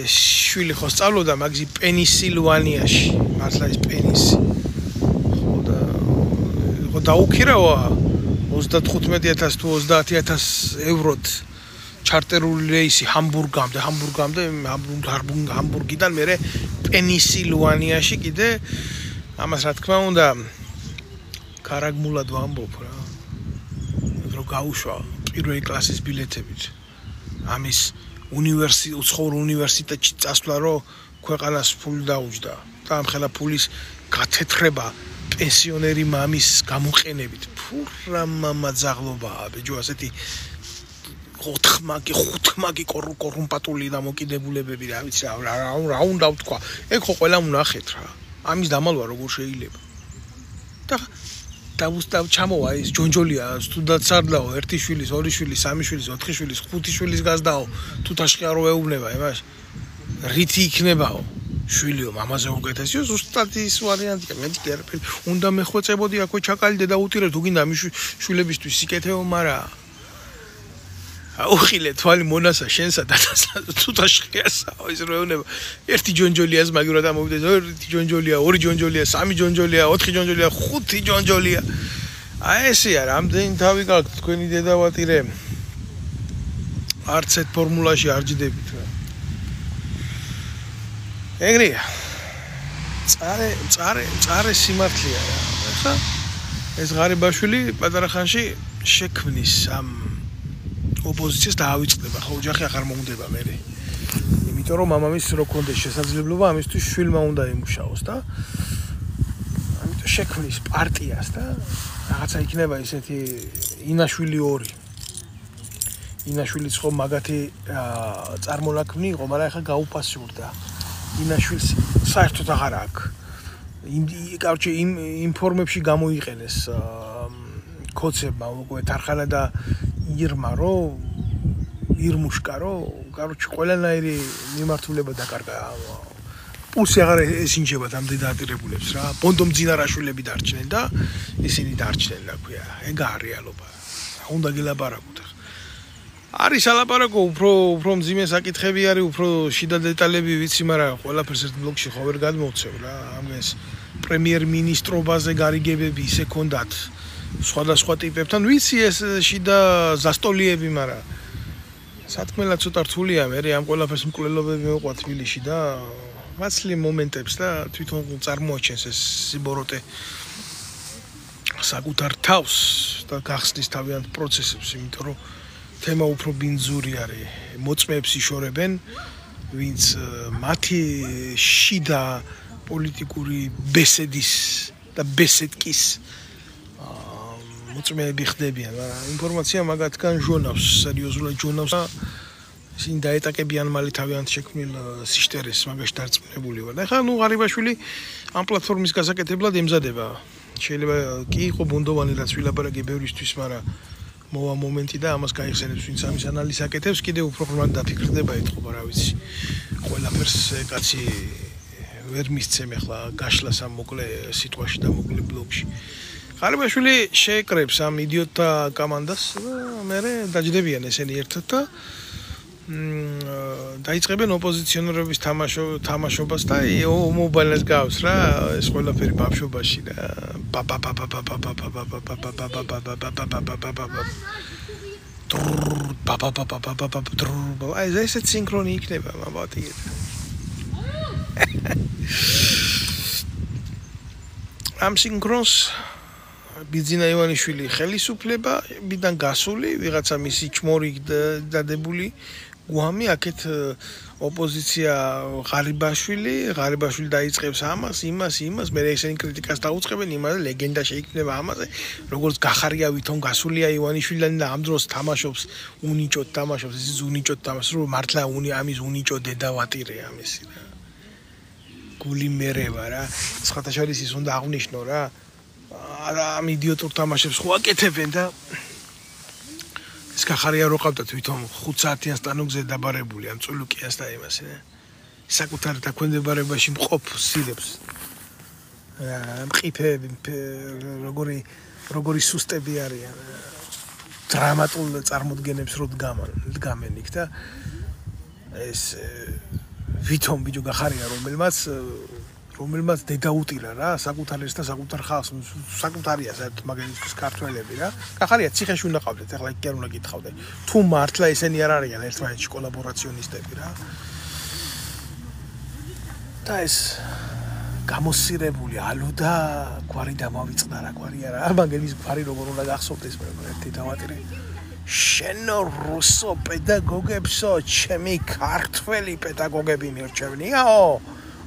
შვილი ხო სწავლობდა მაგზი პენისილვანიაში, მართლა ის პენისი. ხო დაუქირავა 35,000 თუ 30,000 ევროთ ჩარტერული რეისი ჰამბურგიდან მერე პენისილვანიაში კიდე ამას რა თქმა უნდა კარაგმულად ვამბობ რა. რო გაუშვა პირველი კლასის ბილეთებით. ამის უცხოურ უნივერსიტეტში წასვლა რო ქვეყანას ფული დაუჯდა და ამ ხელა ფულის გათეთრება პენსიონერი მამის გამოყენებით. ფურა მამა ძაღლობაა ბიჭო, ასეთი ხუთმაგი კორუმპატული დამოკიდებულებები რა ვიცი რა უნდა ვთქვა. ეგ ხო ყველა უნახეთ რა. ამის დამალვა როგორ შეიძლება. და ჩამოვა ის ჯონჯოლია სტუდენტ სარდლაო, ერთი შვილის, ორი შვილის, სამი შვილის, ოთხი შვილის, ხუთი შვილის გაზდაო, თუ თაშყია რო ეუბნება იმას. რითი იქნებაო? შვილიო, მამაზე უკეთესიო, ზუსტად ის ვარიანტია. მე კი არაფერი. უნდა მეხვეწებოდი აქვე ჩაკალიდე და უტირე თუ გინდა მის შვილებისთვის სიკეთეო, მარა აუხილე თვალი მონასა შენსა და თუ თაშყიასაო ის რო ეუბნება. ერთი ჯონჯოლიას მაგივრად ამოვიდეს, ერთი ჯონჯოლია, ორი ჯონჯოლია, სამი ჯონჯოლია, ოთხი ჯონჯოლია, ხუთი ჯონჯოლია. აი ესეა, რამდენი თავი გაქვთ თქვენი დედავატირე. არც ერთ ფორმულაში არ ჯდებით რა. ეგრეა. წარე სიმართლეა რა. ახლა ეს ღარიბაშვილი პატარა ხანში შექმნის ამ ოპოზიციას დაავიწყდება, ხო ოჯახი აღარ მოუნდება მე. იმიტომ რომ მამამის რო კონდეს შესაძლებლობა ამისთვის შვილმა უნდა იმუშაოს და ამიტომ შექმნის პარტიას და რაღაცა იქნება ისეთი ინაშვილი 2. ინაშვილიც ხომ მაგათი წარმონაქმნი იყო, მაგრამ ახლა გაუფასურდა. ინაშვილს საერთოდ აღარ აქვს. Короче, იმ ფორმებში გამოიყენეს კოცებმა უკვე თარხანა და ირმა ირმუშკა короче, ყველანაირი მიმართულება დაკარგა. პულსი აღარ ესინჯება ამდენ დაადირებულებს რა. ბონდომ ძინარაშვილები დარჩნენ და ისინი დარჩნენ რა ქვია. ეგა რეალობა. უნდა გელაპარაკოთ. არის ალაპარაკო უფრო მძიმე საკითხები არის, უფრო შიდა დეტალები ვიცი, მაგრამ ყველაფერს ერთ ბლოკში ხო ვერ გადმოვცევ რა. ამას პრემიერ-მინისტრობაზე გარიგებები ისე ქონდათ სხვადასხვა ტიპებთან, ვიცი ეს შიდა ზასტოლიები, მაგრამ სათქმელად ცოტა რთულია, მე ამ ყველაფერს მკვლელობები მეუყვა თბილისში და მაცლი მომენტებს და თვითონ წარმოაჩენს ეს სიბოროტე საკუთარ თავს და გახსნის თავიანთ პროცესებს, იმიტომ რომ თემა უფრო ბინძური არის. მოწმეებს იშორებენ, ვინც მათი შიდა პოლიტიკური ბესედის და ბესედკის მოწმეები ხდებიან. ინფორმაცია მაგათგან ჟონავს, სერიოზულად ჟონავს და ისინი დაეტაკებიან მალე თავიანთ შექმნილ სიშტერეს მაგაში დარწმუნებული ვარ. და ხა ღარიბაშვილი ამ პლატფორმის გასაკეთებლად ემზადება. შეიძლება კი იყო ბუნდოვანი რაც ვილაპარაკე ბევრისთვის, მაგრამ მოვა მომენტი და ამას გაიხსენებს ვინც ამის ანალიზს აკეთებს, კიდევ უფრო ღრმად დაფიქრდება ეთყობა, რა ვიცი. ყველაფერს კაცი ვერ მისცემ ახლა გაშლას ამ მოკლე სიტყვაში და მოკლე ბლოგში. ღარიბაშვილი შეეკრებს ამ იდიოტთა კომანდას და მერე დაჯდებიან ესენი ერთად და დაიწყებენ ოპოზიციონერების თამაშობას და მობაილს გავს რა ეს ყველაფერი ბავშვობაში და აი ეს სინქრონი იქნება მაბატი ამ სინქრონს ბიძინა ივანიშვილი ხელისუფლება ბიდან გასული ვიღაცა მისი ჩმორი დადებული გვამი აქეთ ოპოზიცია ღარიბაშვილი დაიწყებს იმას მე ესენი კრიტიკას დაუწყებენ იმაზე ლეგენდა შეიქმნება ამაზე როგორც გახარია ვითომ გასულია ივანიშვილიანი და ამ დროს თამაშობს უნიჭოდ თამაშობს ეს უნიჭოდ თამაშობს რომ მართლა ამის უნიჭო დედავატირე ამისი რა გული მერევა რა სხვათა შორის ის უნდა აღნიშნო რა ამ იდიოტურ თამაშებს ხო აკეთებენ და ეს გახარია რო ყავდა თვითონ 5 საათიან სტანოგზე დაბარებული ამ წულუკიანს და იმას საკუთარ დაქვემდებარებაში მყოფ სილებს მყიფეები როგორი სუსტები არიან დრამატულ წარმოდგენებს რო დგამენ იქ და ეს ვითომ ბიჭო გახარია რომელმაც დედაუტირა რა საკუთარ ეს და საკუთარ ხალხს საკუთარია საერთოდ მაგალითად ქართველები რა გახარია ციხეში უნდა ყავდეთ ახლა იქ არ უნდა გითხავდე თუ მართლა ესენი არ არიან ერთმანეთში კოლაბორაციონისტები რა და ეს გამოსირებული ალუდა გვარი დამავიწყდა რა გვარი არა არ მაგელის გვარი როგორ უნდა გახსოვდეს მე დედავატირე შენო რუსო პედაგოგებსო ჩემი ქართველი პედაგოგები მირჩევნიაო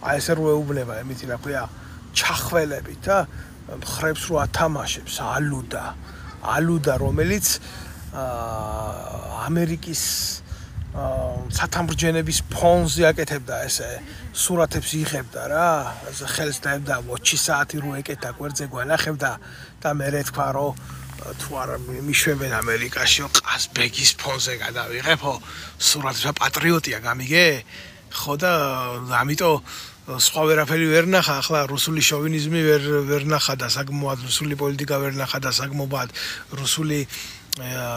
აი ეს რო ეუბნება ემითი რა ქვია ჩახველებით და ხრებს რო ათამაშებს ალუდა რომელიც ამერიკის სათამბრჯენების ფონზე აკეთებდა ესე სურათებს იღებდა რა ხელს დაებდა ვოჩი საათი რო ეკეთა გვერდზე გვანახებდა და მე თქვა რომ თუ არა მიშვებენ ამერიკაში ყაზბეგის ფონზე გადავიღებო სურათსა პატრიოტია გამიგე ხო და ამიტომ სხვა ვერაფერი ვერ ნახა ახლა რუსული შოვინიზმი ვერ ნახა და საგმოად რუსული პოლიტიკა ვერ ნახა და საგმოად რუსული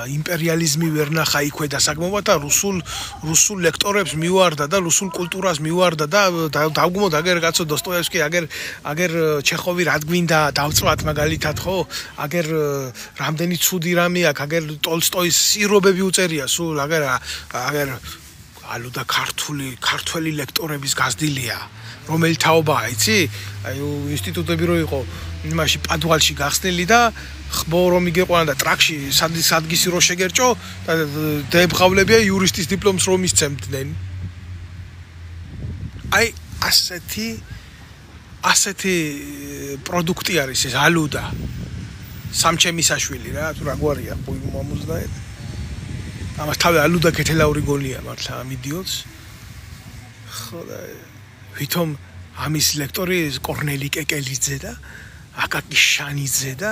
იმპერიალიზმი ვერ ნახა იქვე და საგმოად და რუსულ ლექტორებს მივარდა და რუსულ კულტურას მივარდა და დავგმოთ აგერ კაცო დოსტოევსკი აგერ ჩეხოვი რა გვინდა დავწვათ მაგალითად ხო აგერ რამდენი ცუდი რამე აქვს აგერ ტოლსტოის სირობები უწერია სულ აგერ ალუდა ქართველი ლექტორების გაზრდილია რომელი თაობაა, იცი? აი ინსტიტუტები რო იყო იმაში პადვალში გახსნილი და ხბო რომ იგეყვანა და ტრაქში სადგისი რო შეგერჭო და დაებღავლებია იურისტის დიპლომს რომ ისცემდნენ. აი ასეთი პროდუქტი არის ეს ალუდა. სამჩემისაშვილი რა, თუ რა გვარია, მომუზნაეთ. ამას თავი ალუდა კეთელაური გონია მართლა ამ იდიოტს. ხო და ვითომ ამის ლექტორი კორნელი კეკელიძე და აკაკი შანიძე და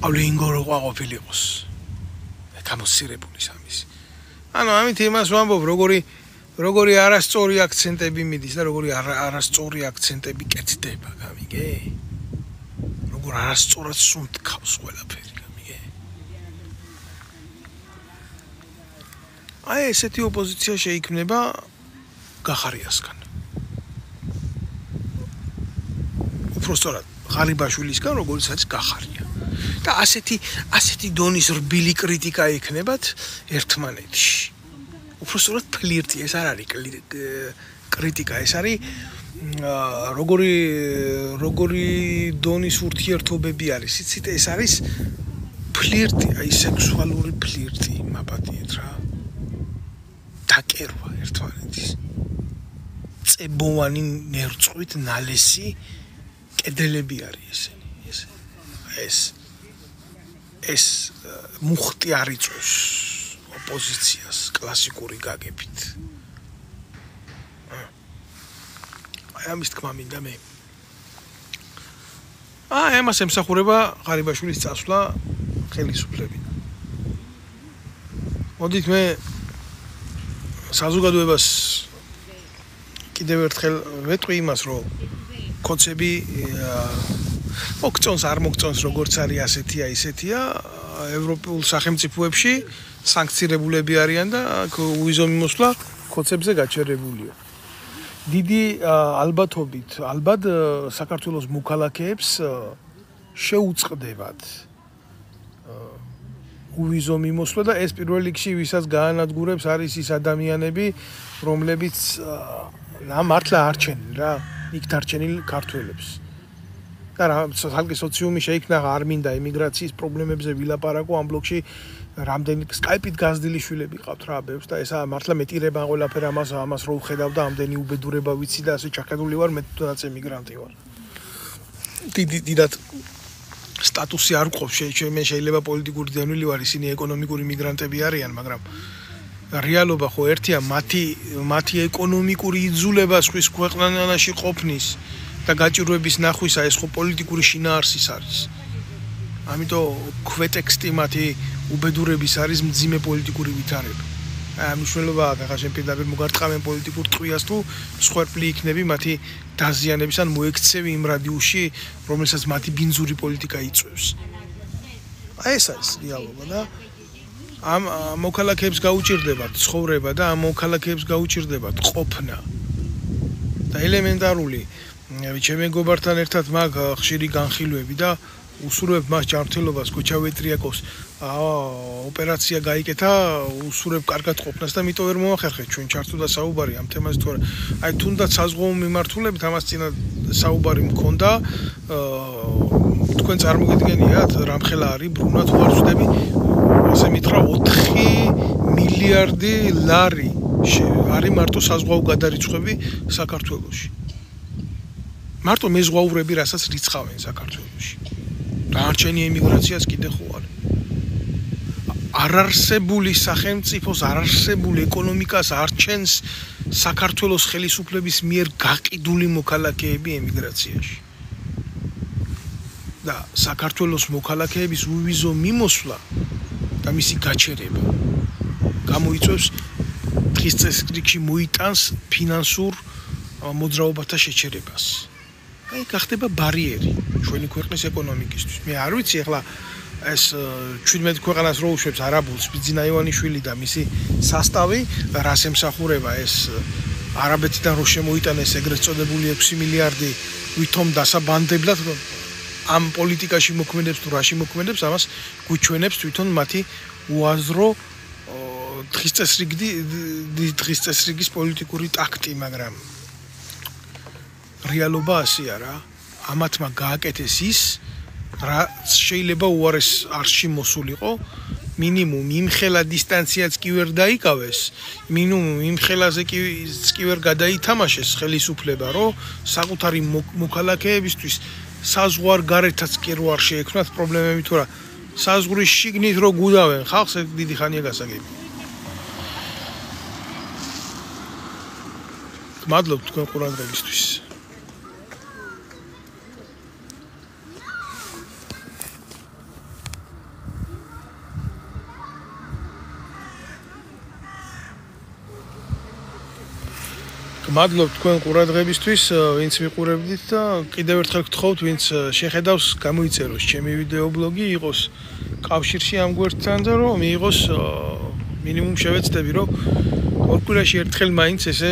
პავლინგო რო ყოფილიყოს. გამოსირებული სამისი. ანუ ამით იმას ვამბობ, როგორი არასწორი აქცენტები მიდის და როგორი არასწორი აქცენტები კეთდება, გამიგე? როგორ არასწორად სუნთქავს ყველაფერი, გამიგე? აი ესეთი ოპოზიცია შეიქმნება გახარიასგან. უბრალოდ ღარიბაშვილისგან როგორც არის გახარია. და ასეთი დონის რბილი კრიტიკა ექნებათ ერთმანეთში. უბრალოდ ფლირტი, ეს არ არის კრიტიკა, ეს არის როგორი დონის ურთიერთობები არის. იცით, ეს არის ფლირტი, აი სექსუალური ფლირტი, მაბადიეთ რა. დაკერვა ერთმანეთის. წებოვანი ნერწყვით ნალესი კედელები არის ესენი. ეს მუხტი არ იწვევს ოპოზიციას კლასიკური გაგებით. აი ამის თქმა მინდა მე. ამას ემსახურება ღარიბაშვილის წასვლა ხელისუფლებიდან. მოდით მე საზოგადოებას კიდევ ერთხელ ვეტყვი იმას, რომ კოცები მოგწონს არ მოგწონს როგორც არის ასეთია ისეთია ევროპულ სახელმწიფოებში სანქცირებულები არიან და უიზო მიმოსვლა კოცებზე გაჩერებულია. დიდი ალბათობით ალბათ საქართველოს მოქალაქეებს შეუწყდებათ უვიზო მიმოსვლა და ეს პირველ რიგში ვისაც გაანადგურებს არის ის ადამიანები, რომლებიც მართლა არჩენილ რა, იქ დარჩენილ ქართველებს. და ხალხის სოციუმი შეიქმნა არ მინდა ემიგრაციის პრობლემებზე ვილაპარაკო ამ ბლოკში რამდენი სკაიპით გაზრდილი შვილები ყავთ რა ბევრს და ესა მართლა მეტირება ყველაფერ ამას რო ვხედავ და ამდენი უბედურება ვიცი და ასე ჩაქადული ვარ მე თუნდაც ემიგრანტი ვარ. დიდად სტატუსი არ გვყობს მე შეიძლება პოლიტიკური დევნილი ვარ ისინი ეკონომიკური მიგრანტები არიან მაგრამ რეალობა ხო ერთია მათი ეკონომიკური იძულება სხვის ქვეყანაში ყოფნის და გაჭირვების ნახვისა ეს ხო პოლიტიკური შინაარსის არის. ამიტომ ქვეტექსტი მათი უბედურების არის მძიმე პოლიტიკური ვითარება. ამ მნიშვნელობა ახლა შენ პირდაპირ მოგარტყამენ პოლიტიკურ ტყვიას თუ მსხვერპლი იქნები მათი დაზიანების ან მოექცევი იმ რადიუსში, რომელსაც მათი ბინძური პოლიტიკა იწვევს. ეს არის რეალობა და ამ მოქალაქეებს გაუჭირდებათ ცხოვრება და ამ მოქალაქეებს გაუჭირდებათ ყოფნა. და ელემენტარული ჩემი მეგობართან ერთად მაგ ხშირი განხილვები და უსურვებ მას ჯანმრთელობას გოჩავეტრიაკოს ოპერაცია გაიკეთა უსურვებ კარგად ყოფნას და მიტო ვერ მოახერხეთ ჩვენ ჩართულდა საუბარი ამ თემაზე თუ აი თუნდაც საზღვაო მიმართულებით ამას წინა საუბარი მქონდა თქვენ წარმოგიდგენიათ რამხელა არის ბრუნა თუ არ ვწდები ასე მითხრა 4 მილიარდი ლარი არის მარტო საზღვაო გადარიცხვები საქართველოში. მარტო მეზღვაურები რასაც რიცხავენ საქართველოში. დარჩენი ემიგრაციას კიდე ხო არის. არარსებული სახელმწიფოს, არარსებული ეკონომიკას არჩენს საქართველოს ხელისუფლების მიერ გაყიდული მოქალაქეები ემიგრაციაში. და საქართველოს მოქალაქეების უვიზო მიმოსვლა და მისი გაჩერება გამოიწვევს დღის წესრიგში მოიტანს ფინანსურ მოძრაობათა შეჩერებას. აი გახდება ბარიერი ჩვენი ქვეყნის ეკონომიკისთვის. მე არ ვიცი ახლა ეს 17 ქვეყანას რო უშვებს არაბულს ბიძინა ივანიშვილი და მისი სასტავი რას ემსახურება ეს არაბეთიდან რო შემოიტანეს ეგრეთ წოდებული 6 მილიარდი ვითომ დასაბანდებლად ამ პოლიტიკაში მოქმედებს თუ რაში მოქმედებს ამას გვიჩვენებს თვითონ მათი უაზრო დღის წესრიგის პოლიტიკური ტაქტი, მაგრამ რეალობა ასეა რა. ამათმა გააკეთეს ის, რაც შეიძლება უარეს არსში მოსულიყო. მინიმუმ იმხელა დისტანციაც კი ვერ დაიკავეს, მინიმუმ იმხელაზე კი ვერ გადაითამაშეს ხელისუფლება, რომ საკუთარი მოქალაქეებისთვის საზღვარ გარეთაც კი რო არ შეექმნათ პრობლემები თუ რა. საზღვრის შიგნით რო გუდავენ ხალხს, ეს დიდი ხანია გასაგები. მადლობთ თქვენ ყურადღებისთვის. მადლობთ თქვენ ყურადღებისთვის, ვინც მიყურებდით და კიდევ ერთხელ გთხოვთ, ვინც შეხედავს, გამოიწეროს ჩემი ვიდეობლოგი, იყოს კავშირში ამ გვერდთან და რომ მიიღოს მინიმუმ შევეცდები, რომ ორ კვირაში ერთხელ მაინც ესე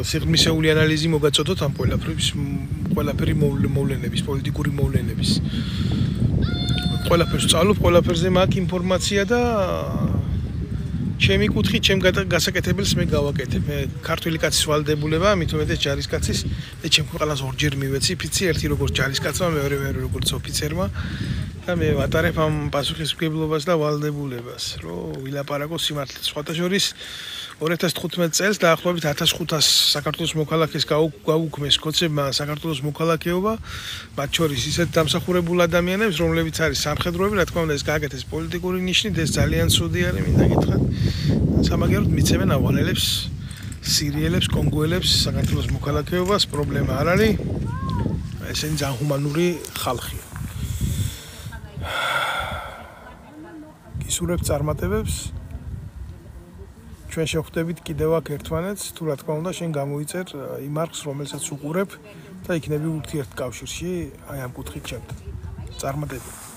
სიღრმისეული ანალიზი მოგაწოდოთ ამ ყველაფერი მოვლენების, პოლიტიკური მოვლენების. ყველაფერს ვწავლობ, ყველაფერზე მაქვს ინფორმაცია და ჩემი კუთხით, ჩემ გასაკეთებელს მე გავაკეთებ. მე ქართული კაცის ვალდებულება, ამით უმეტეს ჯარისკაცის და ჩემ ქვეყანას ორჯერ მივეცი ფიცი, ერთი როგორც ჯარისკაცმა, მეორე როგორც ოფიცერმა და მე ვატარებ ამ პასუხისმგებლობას და ვალდებულებას, რომ ვილაპარაკო სიმართლე. სხვათა შორის 2015 წელს დაახლოებით 1500 საქართველოს მოქალაქეს გაუქმეს კოცებმა საქართველოს მოქალაქეობა, მათ შორის ისეთ დამსახურებულ ადამიანებს, რომლებიც არის სამხედროები, რა თქმა უნდა, ეს გააკეთეს პოლიტიკური ნიშნით, ეს ძალიან ცუდი არის, მინდა გითხრათ. სამაგეროდ მიცემენ ავღანელებს, სირიელებს, კონგოელებს საქართველოს მოქალაქეობას, პრობლემა არ არის. ესენი ძალიან ჰუმანური ხალხია. გისურვებთ წარმატებებს. ჩვენ შევხვდებით კიდევ აქ ერთმანეთს, თუ რა თქმა უნდა, შენ გამოიწერ იმ არხს, რომელსაც უყურებ და იქნები ურთიერთკავშირში აი ამ კუთხით ჩემთან. წარმატებები.